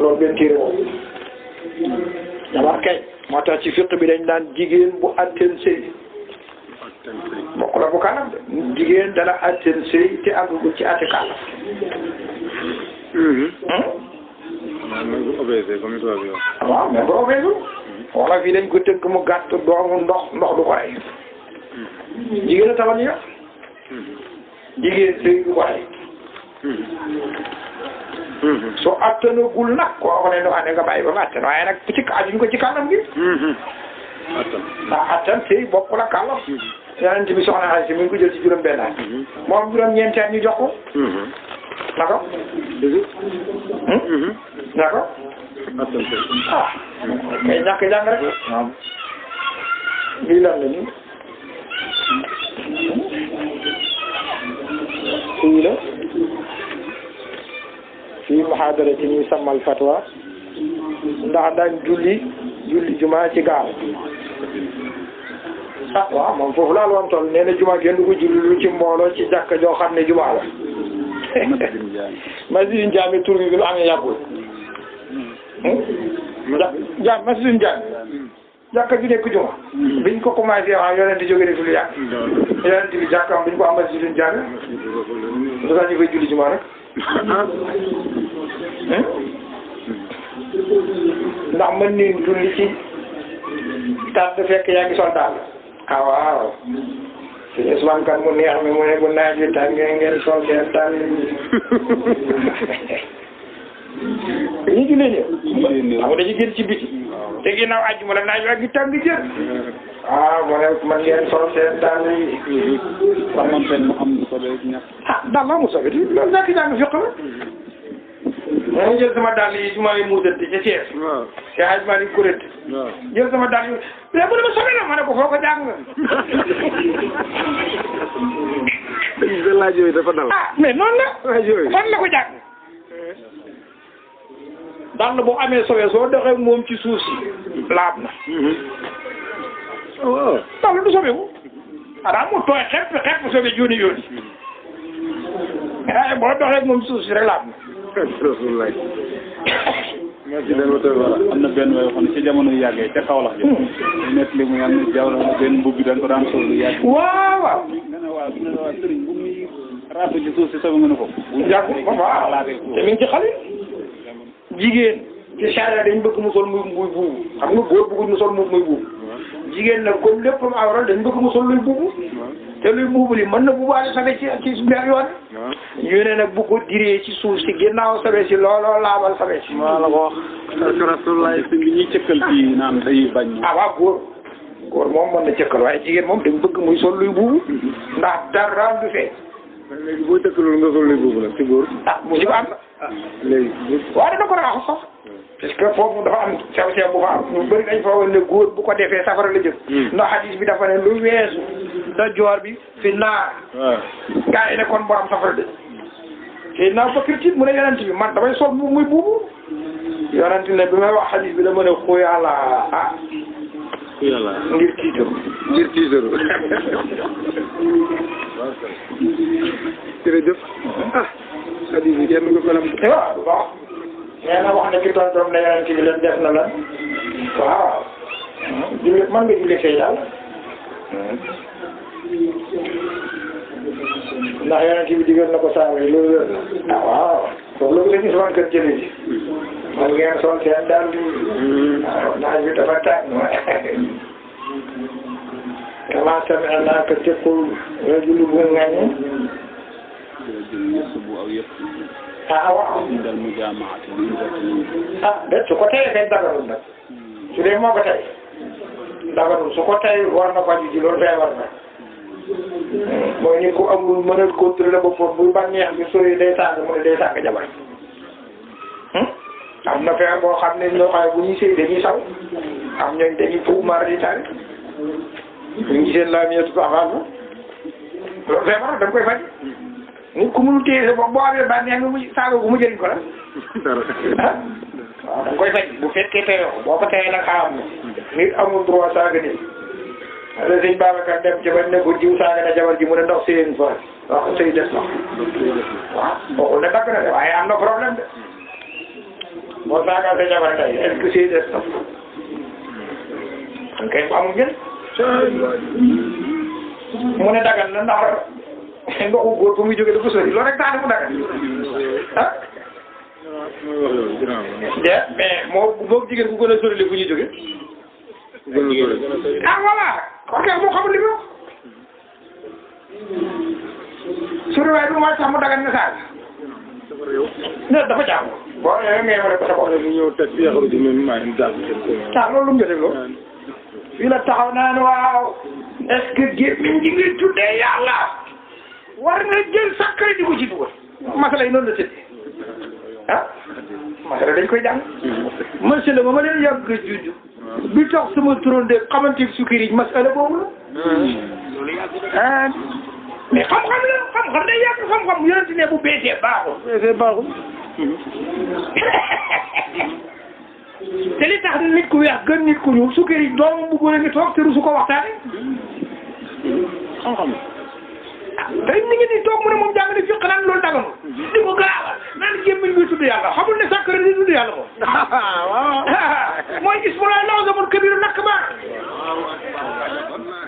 loolu benn téere moom jabar kay moo tax ci fiq bi dañ daan jigéen bu àtteen sëy bokk la bu kanam de jigéen dana àtteen sëy te àggagul ci àtte kàlla waaw mais boo obésul wala fii dañ ko tënk mu gàtt doomu ndox du ko rey jigéen a taxaw ñu jigéen sëy du ko rey soo attanagul nag koo ko ne no ane nga bàyyi ba mu attan waaye nag ci ajuñ ko ci kàllam gi ndax attan sëy bokk la kàllam yonent bi soxna Aysa mi ngi ko jël ci juróom benn at moom juróom-ñeenti at ñu jox ko naka naka kay ñàkk jàng rek lii lan la nii fii la fii muhaadara ci ñuy sàmmal fatwa ndax daan julli juma ci gaal waaw moom foofu laal woon toll nee na juma kenn du ko julli lu ci mbooloo ci jàkka joo xam ne juma la masjidin jaami tur bi lu amee yàggul masjidin jaami jàkka ju nekk juma biñ ko commencé wax yonent jóge def lu yàgg yonent bi jàkkaam biñ ko am masjidin jaami lu tax ñu fay julli juma rek ndax mën nañ julli ci tàdd fekk yaa ngi sol daal waaw suñu Ousmane kan mu neex mi mu ne bu naaj bi tàngee ngeen sol seen daal ñu jullee ñëw xam nga dañu génn ci biti te ginnaaw àjjuma la naaj waa gi tàng jër mu ne man ngeen sol seen daal yi war man fen mu am sobe ñàkk daal la mu sobe di loolu ñàkk jàng fiq la ma jël sama dàll yi su ma lay muusante ca Thiès te xaj maa di kuréet jël sama dàll yi mais bu dama sobe la ma ne ko foo ko jàng sa laaj yooyu dafa dal mais noonu la laaj yooyu fan la ko jàng dàll boo amee sobe soo doxee moom ci suuf si laab na waaw dàll du sobe bu xanaa mu tooy xepp sobe jooni yooni waaye boo doxee moom suuf si rek laab na rasulullah merci beaucoup am na benn way xam ne ci jamono yu yàggee ca Kaolack ji nekk li mu am jawla benn mbubb bi dañ ko daan sol lu yàgg waaw nga ne waaw sëriñ bu muy raatu ci suuf si sama nga ne ko jàpp waaw te mi ngi ci xale jigéen ci charia dañ bëgg mu sol muy buubu xam nga góor bëggul mu sol muy buubu jigéen nag comme lépp lu mu awral dañ bëgg mu sol luy buubu te luy buubu li mën na buubaale sabe ci mber yoon ñu ne nag bu ko diree ci suuf si ginnaaw sabe si looloo laabal sabe si maa la ko wax rasulullah si bi ñuy cëkkal fii naan day bañ waaw góor moom mën na cëkkal waaye jigéen moom dañ bëgg muy sol luy buubu ndax dara du fee léegi boo cëkkalul nga sol luy buubu nag ci góor musiba am léegi waaw dana ko raxas sax parce que foofu dafa am sew bu fa am ñu bëri dañ fa woon ne góor bu ko defee safara la jëm ndax hadis bi dafa ne lu weesu da joor bi fi naar gaa yi ne kon borom safara de te naa fa critique mu ne yonent bi man damay sol bu muy buubu yonent ne bi may wax hadis bi dama ne xuyala xuyala ngir tiitaru jërëjëf hadis bi kenn ko falam waaw nee na wax na ci tontoom ne yonent bi leen def na lan waaw julli mën nga julli fay daal ndax yonent bi digal na ko saaba yi loolu wér na waaw foofu la ko sëñ Ousmane kër jëlee ji man ngeen sol seen daal di waaw naaj bi dafa tàng kama sami'na ka tekkul rajulu bu ngañe waaw de su ko teyee kay daganul nag su dee moo ko tey daganul su ko tey war na faju ji loolu feebar na mooy ni ku amul mën a contrôler boppam bu bànneex bi sooy day saaga mu ne day saaga jabar am na feebar boo xam ne ñoo xam ne bu ñuy sëy dañuy saw am ñooñ dañuy tuub mara di tari ñu ngi seen laa miyatu ko avant loolu feebar da nga koy faj nit ku mënul téye sa bopp boo amee bànneex nga mu saaga ko mu jëriñ ko la ah waaw da nga koy faj bu fekkee teyoo boo ko teyee nag xaram nit amul droit saaga nit wala sëñ Babacar dem ci ba ne ko jiw saaga na jabar ji mu ne ndox sëyeen fa wax sëy des na waaw bokkul ne dakk na de waaye am na problème de boo saaga sa jabar tey est-ce que sëy des na kon kay amul njëriñ mu ne dagan na ndax ndoxu góor fu muy jógee dafa sori loolu rek tax mu dagan ah de mais moo jigéen ku gën a sori fu ñuy jógee ah voilà ok moo xamul li mu sori waaye du ma sax mu dagan na saa ne dafa jàmm boo ngay ma ne ko sa bopp ñëw teg ci yaxaru ji même maa ngi daal ah loolu lu mu jotee loolu fii la taxaw naan waaw est-ce que gémmiñ gi ngi tuddee yàlla war nga jël sakkare di ko ci dugal masala yi noonu la tëddee ah masala dañ koy jàng masala ma leen yàgg juju bi tax sama turandee xamante sukkiri masala boobu la mais xam-xam la xam-xam day yàgg xam-xam yonent ne bu beesee baaxul te li tax nit ku weex gën nit ku ñuul sukkiri doomu bu góor ngi toog te rusu ko waxtaane xam-xam tey ni ngi ni toog mu ne moom jàng ne fiq naan loolu daganu di ko garaawal naan gémmiñ bi tudd yàlla xamul ne sàkkari di tudd yàlla moom mooy gis mu lay law zamul kabiru nakk baax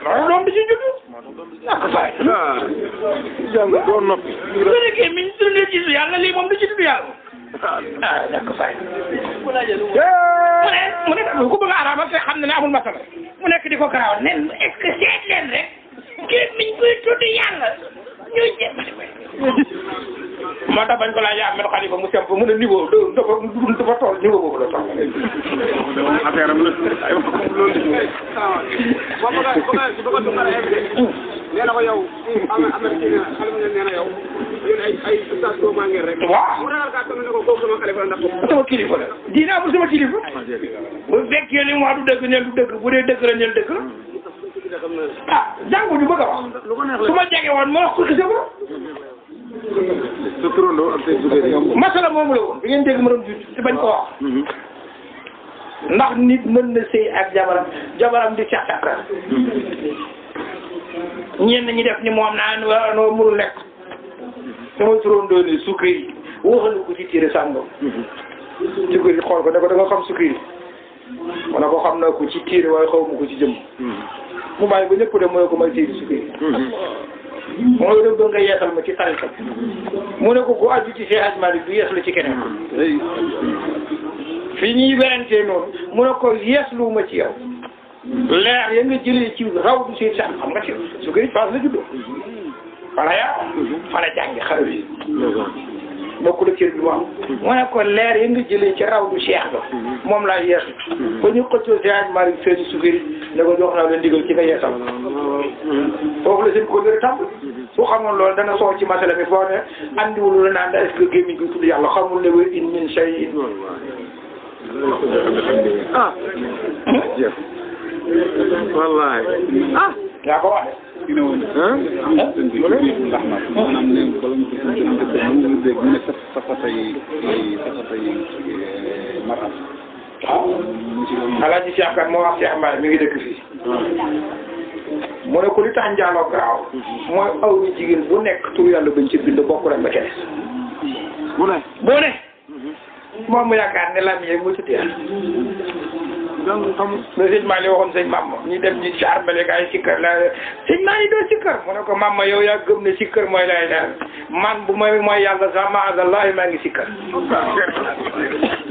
loolu doom di ci juddu nakk faay jàng doo noppi su ne gémmiñ tudd gis yàlla lii moom du ci tudd yàlla moom ah nakk faay mu ne ku bëgg a araamal te xam ne ne amul masala mu nekk di ko garaawal nen est-ce que seet leen rek gémmiñ buy tudd yàlla ñuy jéem moo tax bañ ko laaj Ahmed Khalifa mu semp mu ne niveau dafa toll niveau boobu la toll. affaire am la ay loolu nee na ko yow am na kii nee na xale bu nee na yow yéen ay ustaas boo maa ngeen rek. waaw mu ragal kaa tam ne ko kooku sama xalifa la ndax sama kilifa la diina amul sama kilifa bu fekkee li mu wax du dëgg neel du dëgg bu dee dëgg la neel dëgg la ah jàngu ñu bëgg a wax su ma jege woon ma wax ko gise ko sa turandoo ak say sukkari masala moomu la woon bi ngeen dégg ma doon jut te bañ ko wax ndax nit mën na sëy ak jabaram di càkkar ñenn ñi def ni moom naan noo mënul nekk sama turandoo ne sukkari waxal ko ci téere sàngam sukkari xool ko ne ko da nga xam sukkari ma ne ko xam naa ko ci téere waaye xaw ma ko ci jëm mu bàyyi ba ñëpp dem mu ne ko may téere sukkari mooy dem ba nga yeesal ma ci tariqa mu ne ko ku aju ci Cheikh Hadj Malick du yeeslu ci keneen fii ñuy werantee noonu mu ne ko yeeslu ma ci yow leer ya nga jëlee ci raw du seen sax xam nga ci su ko Fass la juddoo fala yaa fala jàngi xare bi bokku la cër bi mu am mu ne ko leer ya nga jëlee ci raw du Cheikh ba moom laa yeeslu ba ñu xëccoo Cheikh Hadj Malick feeñu sukari ne ko jox naa la ndigal ci nga yeesal foofu la seen ko gën a tàmb su xamoon loolu dana soo ci masala mi foo ne andiwul la naan est-ce que gémmiñ gi tudd yàlla xamul ne wa in min shay'in ah wallahi ah yaa ko wax dina woon ndax nag maanaam ne bala ñu ko mu dégg mu ne safatay maram Alaaji Cheikh Kan moo wax Cheikh Mbaye mi ngi dëkk fii mu ne ko li tax njaaloo garaaw mooy aw ni jigéen bu nekk tur yàlla bañ ci bind bokk rek ba ca des bu ne moom mu yaakaar ne lam yeeg mu tudd yàlla jàng xam mais sëñ maa li waxoon sëñ Mamma ñu dem ci armele ay sikkar la sëñ maa ni doo sikkar mu ne ko Mamma yow yaa gëm ne sikkar mooy lay leer man bu may mooy yàlla sax maadallahi maa ngi sikkar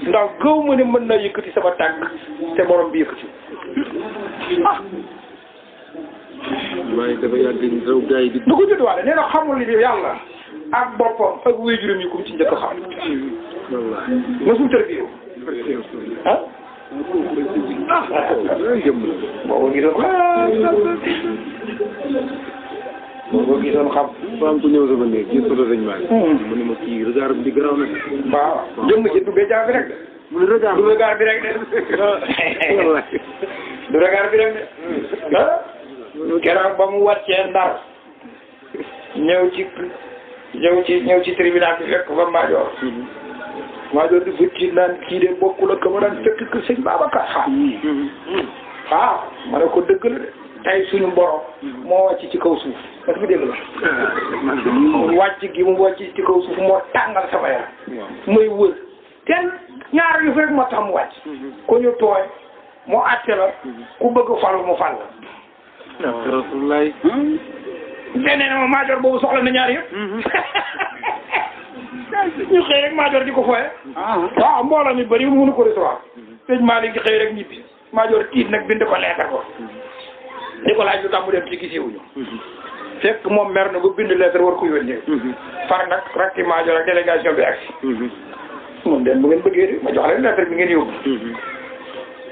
ndax gëw ma ne mën na yëkkati sama tànk te borom bi yëkkati maa ngi dafa yàgg raw gars yi di du ko judduwaale nee na xamul li yàlla ak boppam ak wéjuram yi kum ci njëkk a xam wallahi mosul tër bi ah boobu gisoon xam faam ku ñëw sama néeg gis photo dañ maa mu ne ma kii regard bi garaaw na waaw jëmm ci du béjaa bi rek de mu ne regard du regard bi rek de du regard bi rek de ah keroog ba mu wàccee Ndar ñëw ci tribunal bi fekk fa Maajoor. Maajoor di bëcc naan kii de bokkul ak ma daan fekk que sëñ Babacar ma ne ko dëgg la de tey suñu borom moo wàcc ci kaw suuf parce que dégg la wàcc gi mu wàcc ci kaw suuf moo tàngal sama yaram muy wër kenn ñaar yu rek moo tax mu wàcc ku ñu tooy mu àtte la ku bëgg falu mu fal la Rasulullah nee na ma Maajoor boobu soxla na ñaar yëpp ñu xëy rek Maajoor di ko fooye waaw mbooloo mi bëri mënu ko recevoir sëñ Malick di xëy rek ñibbi Maajoor tiit nag bind ko leetar ko di ko laaj lu tax mu dem ci gisewuñu fekk moom mer na ba bind lettre war ko yónnee far nag rakki Maajoor ak délégation bi agsi moom den bu ngeen bëggee di ma jox leen lettre bi ngeen yóbbu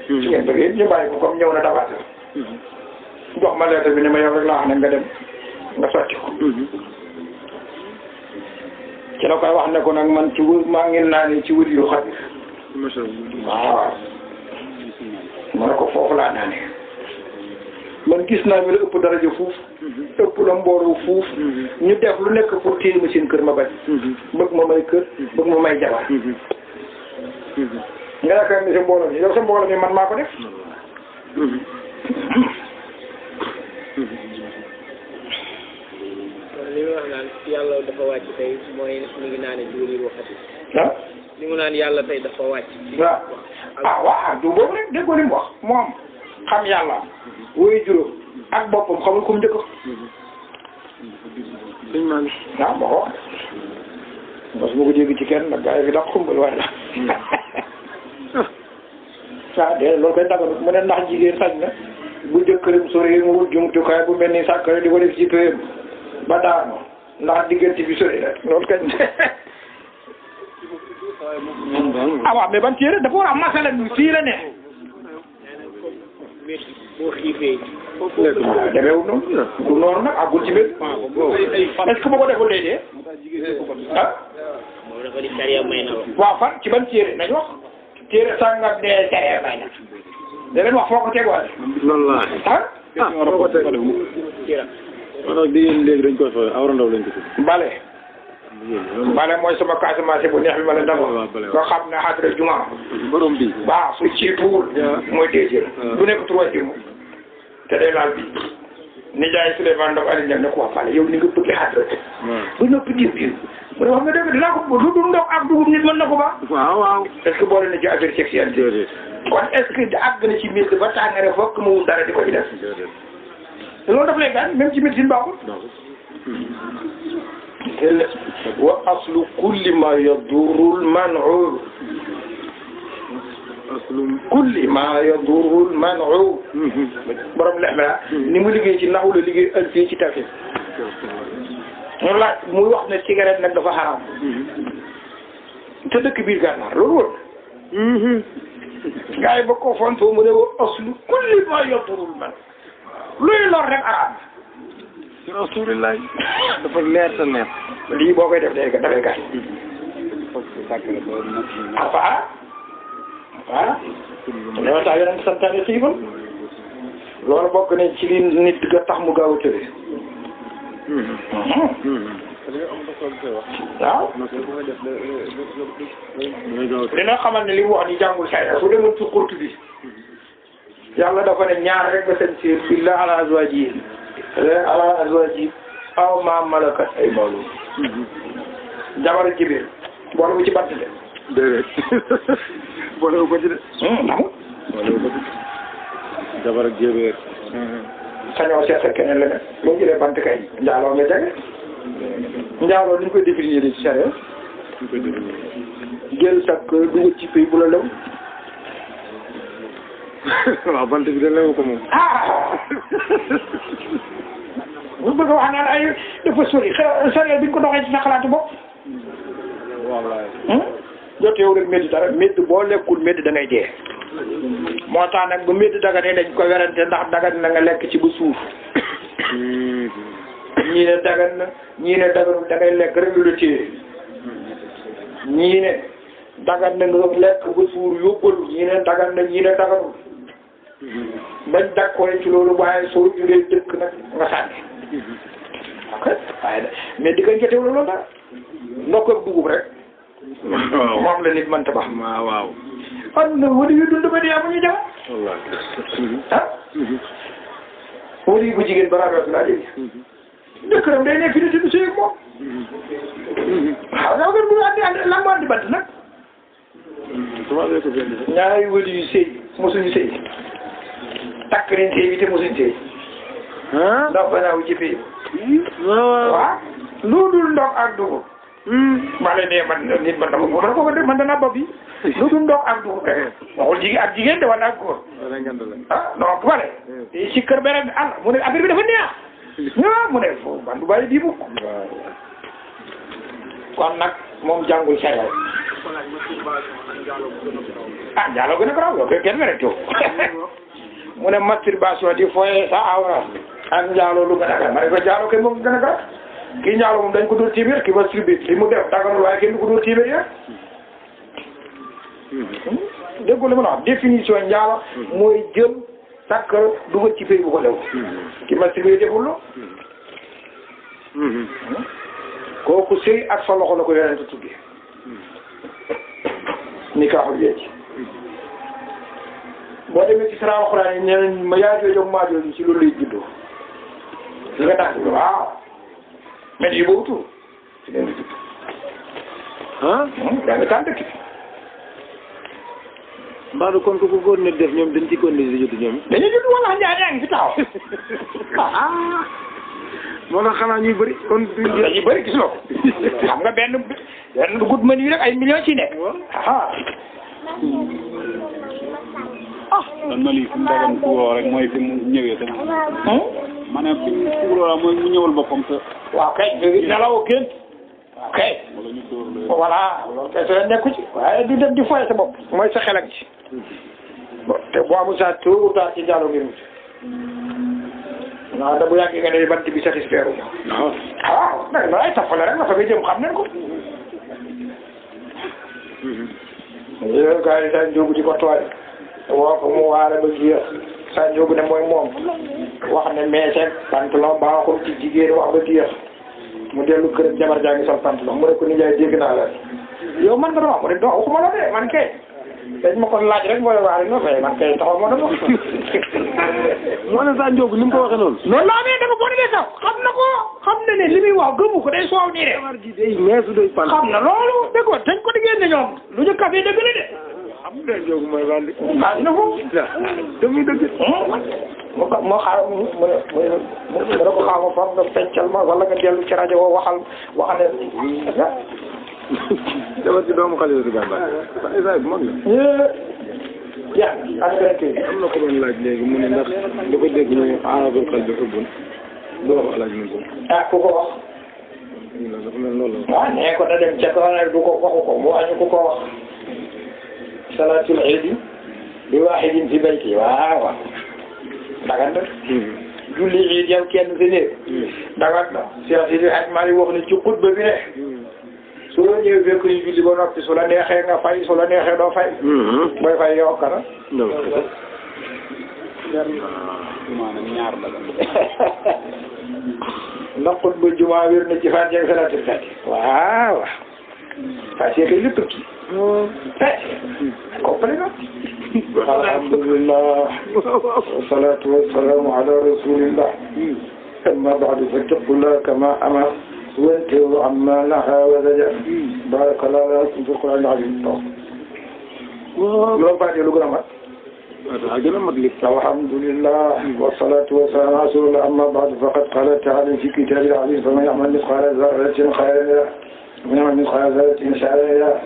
su ngeen bëggee ñu bàyyi ko comme ñëw na dabaate jox ma lettre bi ne ma yow rek laa xam ne nga dem nga sotti ko ci la koy wax ne ko nag man ci wër maa ngi naanee ci wër yu xadir waaw ma ne ko foofu laa naanee man gis naa mi la ëpp daraja fuuf ëpp la mbooloo fuuf ñu def lu nekk pour téye ma seen kër ma bañ bëgg ma may kër bëgg ma may jabar nga yaakaar ni sa mbooloo mi yow sa mbooloo mi man maa ko def li mu wax naan yàlla dafa wàcc tey mooy mi ngi naan ci wëli waxati li mu naan yàlla tey dafa wàcc waaw du boobu rek déggoo li mu wax moom xam yàlla woy juróom ak boppam xamul ku mu njëkk sëñ Malick ma ko wax parce que ma ko dégg ci kenn nag gars yi fi dax xumbal waaye la de loolu koy daganut mu ne ndax jigéen sañ na bu jëkkëram sori mu wut jumtukaay bu mel ni sàkkare di ko def ci péyam ba daano ndax diggante bi sori la loolu kañ waaw mais ban téere dafa war a masala bi fii la ne boo xiifee demeewul noonu du noonu nag àggul ci mbir est-ce que boo ko deful léegi moom dafa di sariya may na waaw fan ci ban téere nañ wax téere sàngam de sariya may na da leen wax foo ko teg wàll loolu laa foo ko teg maanaam jigéen léegi dañ koy fooy awra ndaw lañ ko tudd bale mooy sama Casamance bu neex bi ma la dama nga xam ne xadra juma borom bi waaw su ci tuur mooy deuxième du nekk troisième te day laal bi nijaay Souleymane Ndao Aliou Ndiaye ne ko wax bale yow ni nga bëgg xadra ba noppi diw diw mu ne wax nga dëgg dinaa ko lu dul ndox ak dugub nit mën na ko ba waaw est-ce que boole na ci affaire sexuelle kon est-ce que àgg na ci mbir ba tàngare fokk mu wut dara di ko ci def loolu daf lay gaañ même ci médecine baaxul wa aslu kulli ma yadurul man'u aslu kulli ma yadurul man'u borom lexmela ni mu liggéey ci naxu la liggéey al fii ci tafsir ñu laaj muy wax ne cigarette nag dafa xaraam te dëkk biir Gànnaar loolu wër gars yi ba ko fontoo mu ne wa aslu kulli ma yadurul man'u luy lor rek araam Rasulullah dafa leer sa neex lii boo koy def day dafay gaañ voilà loolu tax yeneen santaane xiifal loolu bokk ne ci li nit ga tax mu gaaw a tëddee waaw dina xamal ne li mu wax ni jàngul sayra su demoon ci xurtu bi yàlla dafa ne ñaar rek ba seen siir illa ala azwaji aw ma malakat ay mawlum jabar Jibril boole bu ci bant de déedéet boole ko ci de namu boole ko ci jabar ak jébeer sañoo seet keneen la ne boo jëlee bant kay njaaloo nga jage njaaloo ni ñu koy définir ci sariya jël sa kër dugal ci pays bu la lew waaw bant bi de lew ko moom bu bëgg a wax naan ay dafa sori sariya bi ñu ko doxee ci sa xalaatu bopp wallaay joteewu rek métti dara métti boo lekkul métti da ngay dee moo tax nag ba métti daga ne dañ ko werante ndax dagan na nga lekk ci ba suuf ñii ne dagan na ñii ne daganul da ngay lekk rek lu la téye ñii ne dagan na nga lekk ba suur yóbbalu ñii ne dagan na ñii ne daganul bañ d'accord ci loolu waaye soo juree dëkk nag nga sànni ok waaye mais di ko jotewul loolu dara ndokk ak dugub rek moom la nit mënta baax waaw kon wala yu dund ba di amuñu jabar ah wala yu bu jigéen balaa doon laa dégg jëkkëram day nekk fi di tudd sëy moom waaw yow bu andi lan moo andi bant nag ñaari wëli yu sëy mosuñu sëy takk nañ sëy bi te mosuñu sëy ndox ba naaw jëfee waaw lu dul ndox ak dugub maa leen ne man nit man dama ko man danaa bopp yi lu dul ndox ak dugub rek waxul jigéen ak jigéen de wala ak góor ah donc wala si kër beneen àll mu ne affaire bi dafa neex mu ne foofu man du bàyyi bii mukk kon nag moom jàngul sariya ah njaaloo gën a garaaw yow kenn mere coow mu ne masturbation di foye sa awra ak njaaloo lu gën a garaaw ma ne ko njaaloo kay moom gën a garaaw kii njaaloo moom dañ ko dóor téeméer kii masturbé li mu def daganul waaye kenn du ko dóor téeméer ya déggu li ma la wax définition njaalo mooy jël takk dugal ci pays bu ko lew ki masturbé deful lo kooku sëy ak sa loxo la ko yonente tuddee ni kaaxul yeeci boo demee ci sara alxuraan yi nee nañ ma yaajoojo ak maajooju ci loolu lay juddoo li nga tax waaw mais yi boobu tur ci leen di judd yaa ngi tànn dëkk mbaadu kon ku ko góor ne def ñoom dañ ci kon di judd ñoom dañuy judd wala njaa yaa ngi fi taxaw moo tax xanaa ñuy bëri kon dañuy bëri gis nga ko xam nga benn gudd mën yi rek ay millions ci nekk dan ma lii fi mu dagan ku woo rek mooy fi mu ñëwee te ma ne fi mu kuuroo mooy mu ñëwal boppam te waaw kay nelaw gént waaw kay wala ñu dóor la voilà loolu kay sa nekku ci waaye di dem di foye sa bopp mooy sa xel ak ci te boo amul sa tôt ou tard ci njaaloo ngir mucc waaw da bu yàggee nga ne bant bi satisfaire waaw nag la ay tappale rek nga fa nga jëm xam nañ ko yooyu gars yi saa njóogu di ko tooy woo ko mu waare ba jeex saa njóogu ne mooy moom wax ne meeseeg pantalon baaxul ci jigéen wax ba jeex mu dellu kër jabar jaa ngi sol pantalon mu ne ko nijaay dégg naa la yow man nga doon wax mu ne doo waxuma la de man kay dañ ma ko laaj rek mooy waare no fay man kay taxaw ma dama moo ne saa njóogu ni mu ko waxee noonu noonu laa amee dafa boo demee sax xam na ko xam na ne li muy wax gëmu ko day soow nii de war ji day meesu day pan xam na loolu dégg nga dañ ko diggéen ne ñoom lu ñu café dëgg la de xam nga njóogu mooy bandi xaaj na ko damuy dëgg moo xaar mu ne ko xaama fam nga feccal ma wala nga dellu ci rajo woo waxal jabar ci doomu xale di gàmbaay isa bu mag la yaa ak beneen kii am na ko doon laaj léegi mu ne ndax dafa dégg ñu aarabul xal bi xubbun du wax alaaj mun ko ku ko wax dafa mel loolu waaw nee ko da dem ca ko du ko waxu ko mu wàññi ku ko wax salatul iidi bi waahidin fi bayti waaw dagan na julli iid yow kenn si néeg dagan na Cheikh Sidi Hadj Malick wax ni ci xutba bi ne su la ñëwee fekk ñu julli ba noppi su la neexee nga fay su la neexee doo fay booy fay yow kana maanaam ñaar la ndax xutba jumaa wér na ci Faatiha ak salaatul Faatiha waaw Faatiha kay lépp kii complet na alhamdulillah wassalatu wassalamu ala rasulillah amma ba'du fattaqullaha kama amara وانتهوا عما نهى وزجر بارك الله لكم في القرآن العظيم لو بعد يلو غرامات الحمد لله والصلاة والسلام على رسول الله أما بعد فقد قال تعالى في كتاب العزيز فمن يعمل مثقال ذرة خيرا يره ومن يعمل مثقال ذرة شرا يره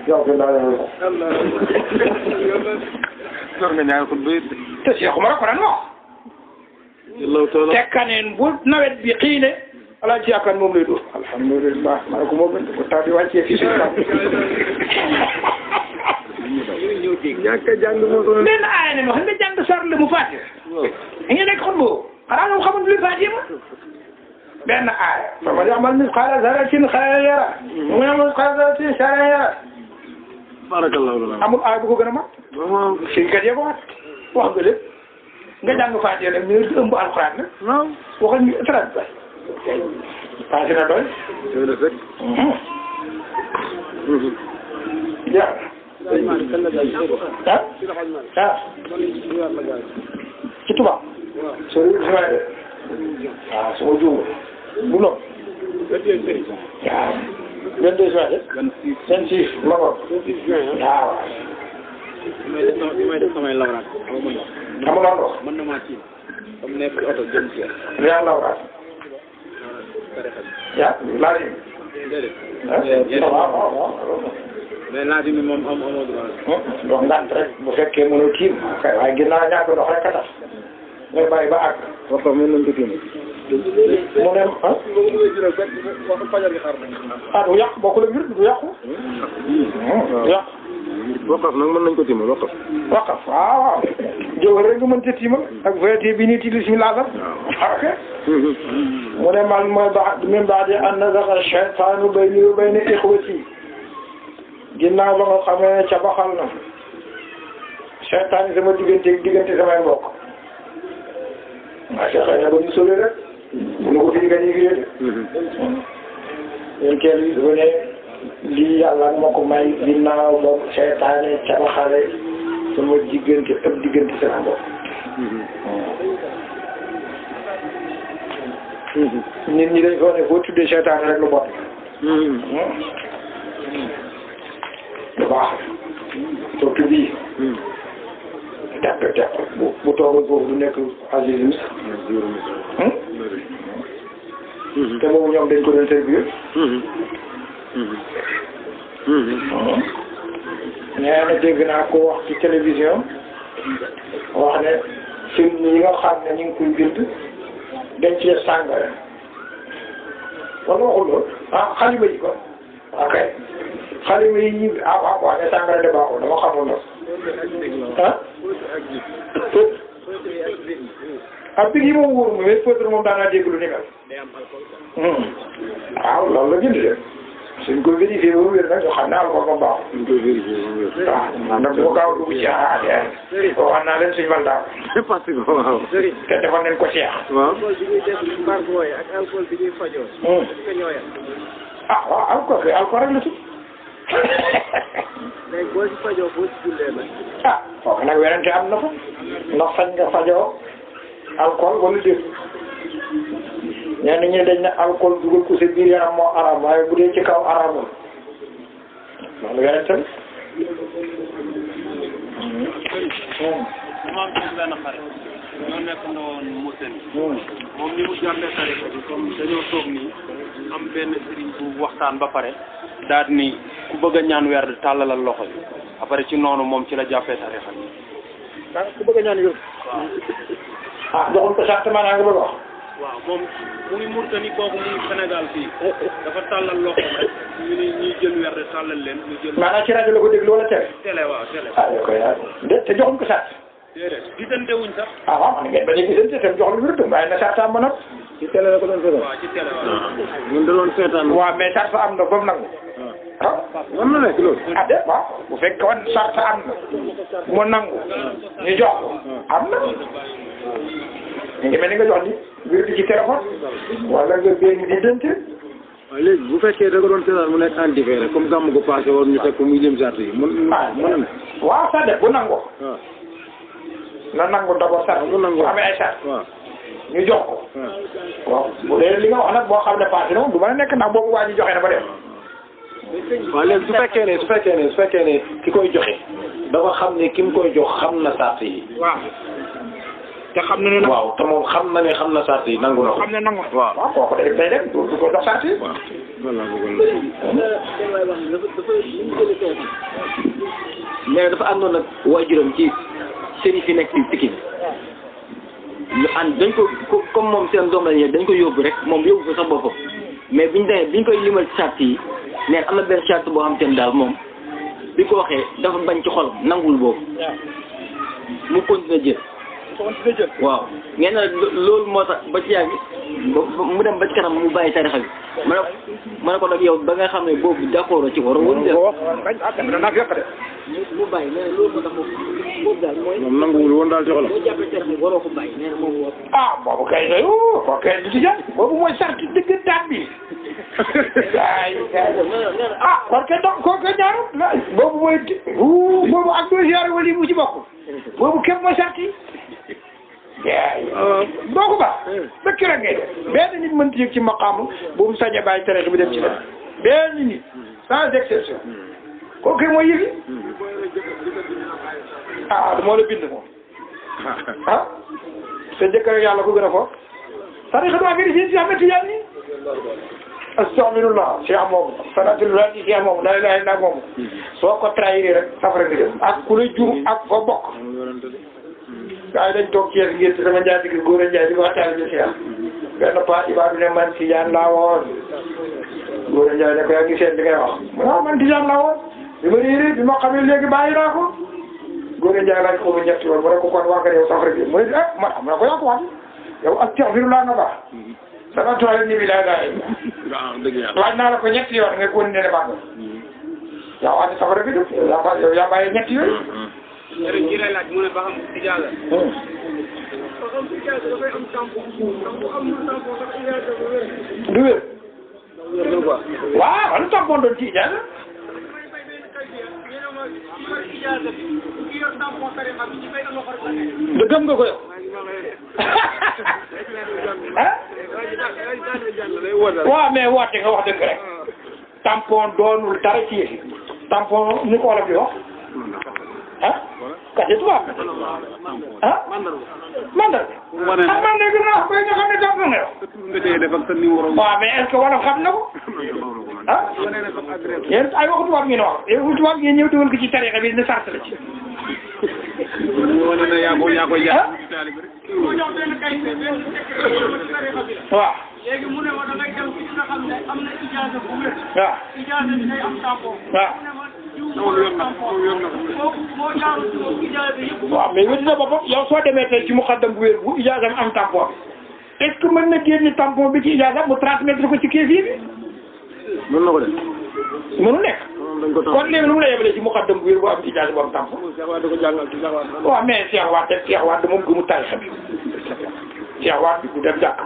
يغفر الله له تشيخ مرة قرآن الله تعالى tekkaneen bu nawet bi xiine ala ci yaakaar moom lay dóor alhamdulillah ma ne ko moom lañ ko taw bi wàccee fii suñu kaw ñàkk a jàng moo sonal benn aaya ne wax nga jàng sar la mu fàtte da ngeen nekk xam boobu xanaa moom xamul lu fàtte ma benn aaya fa man ya'mal mithqala dharratin khayran yara wa man ya'mal mithqala dharratin sharran yara barakallahu lana amul aaya bu ko gën a mat suñ kat yee ko wax nga lépp nga jàng fàtte nag ñu ëmb alxuraan nag waxal ñu traite passé na doy. doy na fekk. jeex ah ah ci tubaab. sori bi sama de. waaw sama juum bu noonu. waaw 22 juin de. 26 ma ko. waaw. may def samay lawraat xam nga ndox. mën na maa ci comme nekk ci oto jëm ci yaa lawraat. yaa laaj yi. déedéet waaw. mais laaj mi moom amoo droit ndox ngant rek bu fekkee mënoo tiim kay waaye ginnaaw ñàkk ndox rek a tax ngay bàyyi ba àgg. waxtaan mën nañ ko tiim. mu ne ah du yàqu bokkul ak mbir du yàqu. du yàqu. waqaf nag mën nañ ko tiimal waqaf. waqaf waaw. jóg rek nga mën ca tiimal ak vérité bi nii ci bismillah la. ok. mu ne man mooy min ba'di an nazaga shaytaanu bayni wa bayna ikhwati ginnaaw ba nga xamee ca baxal na seytaan sama diggante samay mbokk maa xëy na ba ñu sori rek bu ñu ko fi diggante yi de yéen teel yi dafa ne lii yàlla moo ko may ginnaaw ba seytaane ca baxale sama diggante sama mbokk nit ñi dañ ko ne boo tuddee seytaane rek lu bon lu baax surtout bii tepp bu toogal foofu du nekk Aziz Misr te boobu ñoom dañ ko doon servir nee na dégg naa ko wax ci télévision wax ne film yi nga xam ne ñu ngi koy bind dañ cee sàngara wala waxul loolu xalima yi ko ok xalima yi ñi wax ne sàngara de baaxul dama xamul loolu big yi moom wóor mais peut-être moom daanaa dégg lu ni mel waaw loolu la bind de suñ ko vérifié ba wér nag ñu xam ne alcool moom baaxul. suñ ko vérifié ba wér. waaw nag boo gaaw dugg ci waxoon naa leen suñu mandat. c'est parce que waaw. te defoon nañ ko Cheikh. waaw. alcool bi ñuy def mbargo yi ak alcool bi ñuy fajoo. est-ce que ñoo yem. waaw alcool rek la ci. léegi boo ci fajoo boo ci jullee nag. foofu nag werante am na ko ndax sañ nga fajoo alcool wala déet ñenn ñi dañ ne alcool dugal ko sa biir yaram moo araam waaye bu dee ci kaw araamul loolu werante la. dama am ci benn xarit ñoo nekk woon Mauritanie moom ni mu jàppee tariqa bi comme dañoo toog nii am benn sëriñ bu waxtaan ba pare daal ni ku bëgg a ñaan weer di tàllalal loxo yi après ci noonu moom ci la jàppee tariqa bi. ku bëgg a ñaan wér. joxul ko sant maanaam nga bëgg wax. waaw moom mu ngi Mauritanie kooku mu ngi Sénégal fii dafa tàllal loxo rek ñu ni ñuy jël weer di tàllal leen ñu jël. maanaam ci rajo la ko déglu wala télé. télé waaw télé. yow koy te joxuñ ko sant. déedéet gisante wuñ sax. waaw man ngeen bañ a gisante te jox lu wér waaye na sarta ma nag. ci télé la ko doon seetaan. waaw ci télé waaw. ñun da doon seetaan. waaw mais sarta am na ba mu nangu. mën na nekk loolu. waaw bu fekkoon sarta am na mu nangu ñu jox ko am na. ñu ngi mel ni nga jox ni wér di ci téléphone wala nga béy di dente. waaw léegi bu fekkee da ko doon seetaan mu nekk en différé comme gàmm ko passé woon ñu teg ko muy jëm sart yi mën na ne. waaw ça def bu nangoo. waaw. na nangu d'abord sart bu amee ay sart. waaw. ñu jox ko. waaw bu dee li nga wax nag boo xam ne passé na moom du mën a nekk ndax boobu waa ji joxe na ba dem. waaw léegi su fekkee ne ki koy joxe dafa xam ne ki mu koy jox xam na sart yi. waaw. te xam na ne. waaw te moom xam na ne xam na sart yi nangu na ko. xam ne nangu. waaw waaw kooku day dem du ko jox sart yi. waaw loolu laa bëggoon mais dafa àndoon ak waajuram ci sëriñ fi nekk ci Pikine ñu ànd dañ ko comme moom seen doom lañu dañ ko yóbbu rek moom yóbbu ko sax boppam mais biñ demee biñ koy limal charte yi neen am na benn charte boo xam te ne daal moom bi ko waxee dafa bañ ci xol nangul boobu mu continuer jël waaw ngeen na loolu moo tax ba ci yàgg mu dem ba ci kanam mu bàyyi tarixa bi ma ne ko nag yow ba nga xam ne boobu d'accord ci war a woon mu bàyyi nee na loolu moo tax moom boobu daal mooy moom nanguwul woon daal ci xolam. boo jàppee tarixa bi waroo ko bàyyi nee na moom boobu kay doy ko kay du tijaan boobu mooy sarti dëggantaan bi ah kon kay donc kooku ñaarul boobu mooy boobu ak doo ziyaare wali bu ci bokk boobu képp mooy sarti doo ko baax dëkk rek ngay def benn nit mënti yëg ci maqaamu boobu sañ a bàyyi tere bi dem ci def benn nit sans exception kooku mooy yëgi ah moo la bind moom ah sa jëkkër yàlla ko gën a foofu tarixa du affaire yi si Ahmed Tidiane ni astaghfirullah Cheikh moomu sanatullah ci Cheikh moomu la ilaha illa moomu soo ko trahir rek safara nga jëm ak ku la jur ak fa bokk waaye dañ toog ci ngir sama njaati gi góor a njaay di ko waxtaan bi Cheikh benn pa ibaadu ne man Tidiane laa woon góor a njaay ne ko yaa ngi seet li ngay wax mu ne man Tidiane laa woon bi ma réeré bi ma xamee léegi bàyyi naa ko góor a njaay laaj ko mu ñetti woon mu ne ko kon wax nga yow safara gi mu ne ah man xam na ko yaa ko wax yow astaghfirullah nga baax sama tool ni bi laaj naa la ko ñetti yoon nga continué ne baax nga yow andi safara bi du yow yaa bàyyi ñetti yooyu jërëjëf ji lay laaj mu ne ba xam Tidiane la. du wér. waaw lu tax bon doon Tidiane. de gëm nga ko yow. waaw mais woote nga wax dëgg rek. tampon doonul dara ci yéen. tampon ni ko wolof di wax. ah kàddu tubaab ah mandarga. ah mandarga naa koy nga xam ne tampon nga yow. waaw mais est-ce que wolof xam na ko. ah yéen ay waxu tubaab ngeen wax yow tubaab ngeen ñëw dugal ko ci tarixa bi ne sart la ci. waaw. léegi mu ne ma dangay dem ci nga xam ne am na ijaaza bu wér. waaw ijaaza bi day am tampon. waaw. waaw mais wér na boppam yow soo demee tey ci muqaddam bu wér bu ijaaza am tampon bi est-ce que mën na génne tampon bi ci ijaaza mu transmettre ko ci kayit bi. mën na ko def. mënu nekk. kon léegi lu mu la yebalee ci muqaddam bu wér bu am ijaaza bu am tampon. waaw mais Cheikh Wade moom gëmu tarixa bi Cheikh Wade bi bu dem jàkk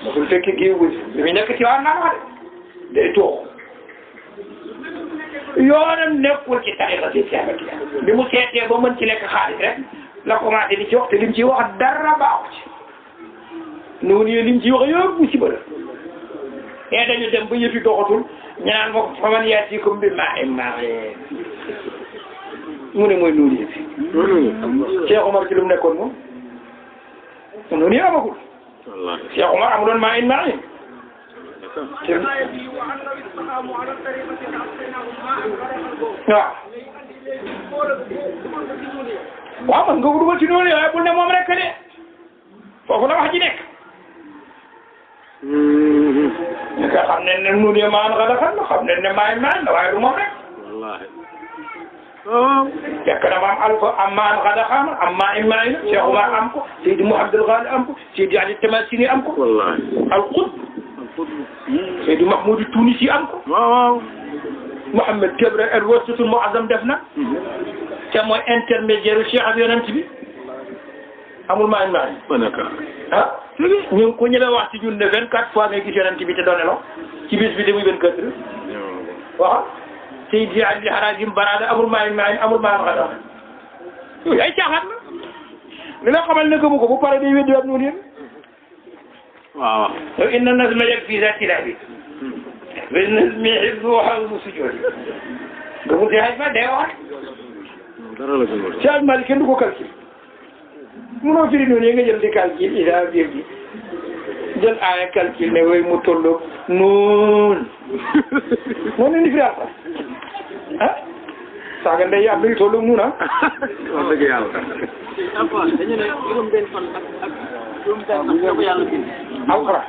mosul fekk géew bi li muy nekk ci waa naan wax de day toog yoonam nekkul ci tarixa si Cheikh bi mu seetee ba mën ci lekk xaalis rek la commencé di ci wax te lim ci wax dara baaxu ci noonu yee lim ci wax yëpp bu ci bëri et dañu dem ba yëfi doxatul ñu naan ma fa man yaatiikum bi maa'in ma'iin mu ne mooy noonu yëfi Cheikh Omar ci lu mu nekkoon moom noonu yee amagul Cheikh Omar amuloon maa'in ma'iin waaw man nga ko dugal ci noonu waaye bul ne moom rek de foofu la wax ji nekk. ñu koy xam ne nu ne maan nga defal xam ne maay maan waaye du moom rek. wallaahi. fekk na ma am alfa am maan nga defal am maa in maa in Cheikh Omar am ko Seydi Mouhamadou Ghali am ko Seydi Ali Tamasini am ko. wallaahi al-Qutb. Seydi Mahmoud Tunisi am ko. waaw. Mouhamed Kebre El Wasatul Muazzam def na. te mooy intermédiaire Cheikh ak yonent bi amul maa maa ah ñu ko ñëwee wax ci ñun ne 24 fois ngay gis yonent bi te doone lo ci bis bi de muy 24 heures waaw Seydi Ali Harazim Barada amul maa amul maa xada yooyu ay caaxaan la li la xamal ne gëmu ko bu pare day weddi waat noonu yéen waaw yow inna nazma yakfi zati labi wa nazmi hibbu wa hawlu sujudi gëmu te ay fa day wax dara la gëmul ci Malick kenn du ko calcul munoo firi noonu nga jël di calcul ida biir bi jël aaya calcul ne way mu tolloog noonu noonu indi firi alfa ah saaga ndey am luy tolloog noonu ah wax dëgg yàlla dañu ne juróom benn fan ak juróom benn fan ko yàlla bind alxara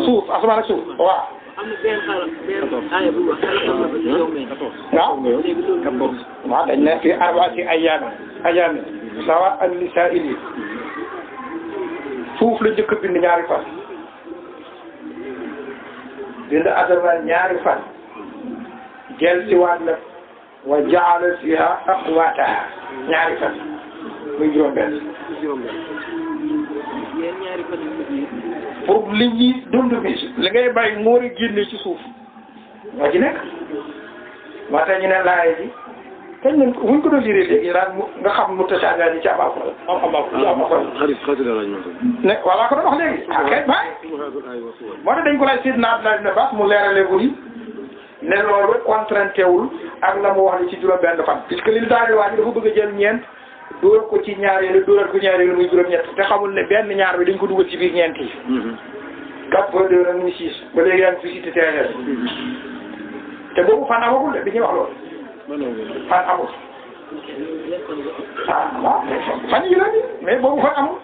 suuf asamaan ak suuf waaw am na benn aaya bu wax waaw dañ ne fi arbaati ayaamin sawa an lisaa'ili suuf la njëkk a bind ñaari fan bind asamaan ñaari fan jël si waat nag wa ja'ala fiha aqwaataha ñaari fan muy juróom-benn. yéen ñaari fan yu mujj yi. pour li ñuy dund bi li ngay bàyyi moo war a génne ci suuf moo ci nekk moo tax ñu ne laay ji kañ lañ ko buñ ko doon lire léegi daal nga xam mu tasaaga di ci am xarit lañ ma ne voilà ko doon wax léegi ah kay bàyyi moo tax dañ ko laaj Seydina Abdoulaye ibn Abbas mu leerale ko ni ne loolu contrainté wul ak la mu wax ni ci juróom-benn fan puisque li daal di wax ni dafa bëgg a jël ñeent dóor ko ci ñaareelu dóoral ko ñaareelu muy juróom-ñett te xamul ne benn ñaar bi dañ ko dugal ci biir ñeent yi. 4 fois 2 nag muy 6 ba léegi yaa ngi fi cité TNL te boobu fan amagul de bi ñuy wax loolu. fan amul. ah waaw fan yi la mais boobu fan amul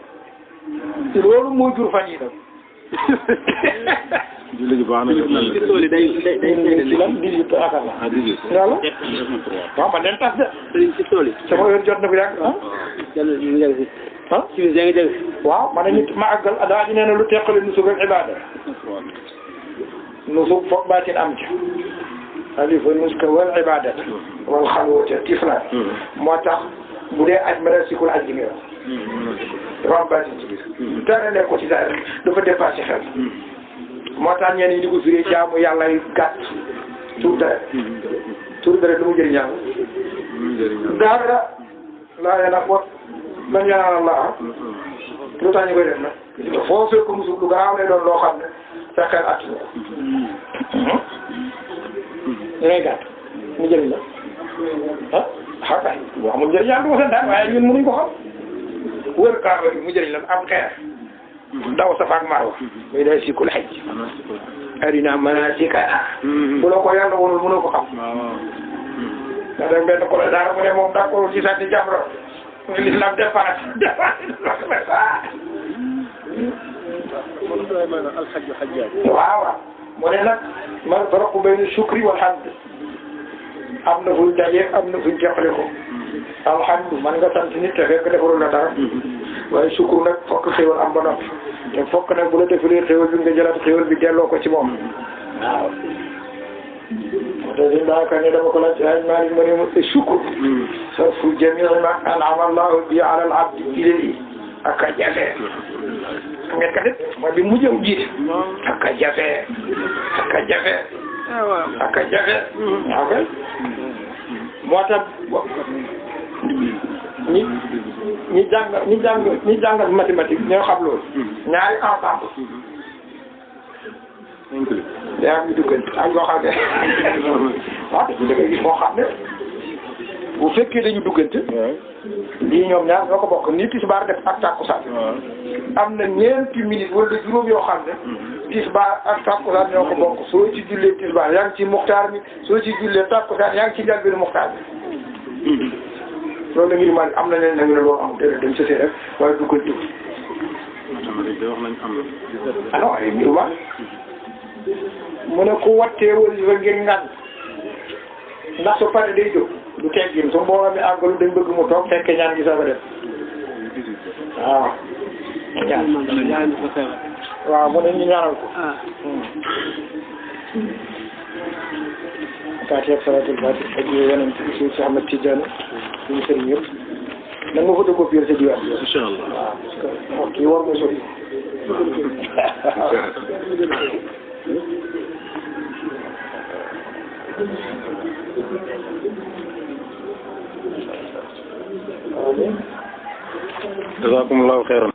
te loolu moo jur fan yi nag. julli gi baax na ci tool yi day ci lan 18 akar la. ah 18. yàlla waaw man den tas de. ci tool yi. sama heure jot na bu yàgg ah. jàll ñu ngi jàng si. ah ci biir yaa ngi jàng si. waaw ma ne nit ma àggal daa ji nee na lu teqale nusuk ak ibaada nusuk foog baatin am ci alifa nuska wal ibadat wal xalwata tiflan moo tax bu dee aj mara sikul aj gi nga wax dafa am baatin ci biir dara nekk ko ci saa rek dafa dépassé xel moo tax ñenn ñi di ko firee jaamu yàlla yu gàtt tur dara lu mu jëriñ yàlla dara laa yàlla bot man yàlla la lu tax ñu koy def nag foo fekk musul lu garaaw lay doon loo xam ne sa xel at ngay gàtt mu jëriñ la ah xaw kay boo xamul jëriñ yàlla du ko santaan waaye ñun mënuñ ko xam wër kaaba bi mu jëriñ la am xeer daw Safa ak Marwa muy day sikul xaj arina manasikana bu la ko yàlla wonul mënoo ko xam da dem benn ko la daara mu ne moom d'accord ci sànni jàmbro mu l'islam départ waaw waaw mu ne nag man faraqu bayna shukri wal hamd am na fuñ daje am na fuñ teqale ko alhamdu man nga sant nit te fekk defarul la dara waaye shukru nag fokk xéwal am ba noppi te fokk nag bu la defalee xéwal bi nga jëlaat xéwal bi delloo ko ci moom waaw te si daaka ne dama ko laaj ay Maalik ma ne ma shukru sarfu jamii ma an'ama Allahu bi ala al-abdi ilayhi ak a jafe ngeen ka def mooy bi mu jëm jiite ak a jafe ak a jafe ak a jafe waaw kay moo tax ñi jàngal mathématique ñoo xam loolu ñaari ensemble day am ñu duggante ak yoo xam ne waaw dañu dëgg gis moo xam ne bu fekkee dañu duggante lii ñoom ñaar ñoo ko bokk nii tisbaar def ak takkusaan am na ñeenti minutes wala juróom yoo xam ne tisbaar ak takkusaan ñoo ko bokk soo ci jullee tisbaar yaa ngi ci muxtaar mi soo ci jullee takkusaan yaa ngi ci njëlbéenu muxtaar bi loolu la ngir man am na leen nañu ne loolu am déedéet dañ sësee rek waaye duggante wax nañ am alors ay mbir ma mu ne ku wattee wala fa ngir ngan ndax su pare day jóg du teggin su mbooloo mi àggalu dañ bëgg mu toog fekke ñaan gi sax def waaw ñaan waaw mu ne ñu ñaanal ko Faatiha salaatul Faatiha ak yeneen ci Cheikh Ahmed Tidiane suñu sëriñ yëpp na nga photocopier sa diwaan incha allah waaw parce que kii war nga sori jazakumullahu xayran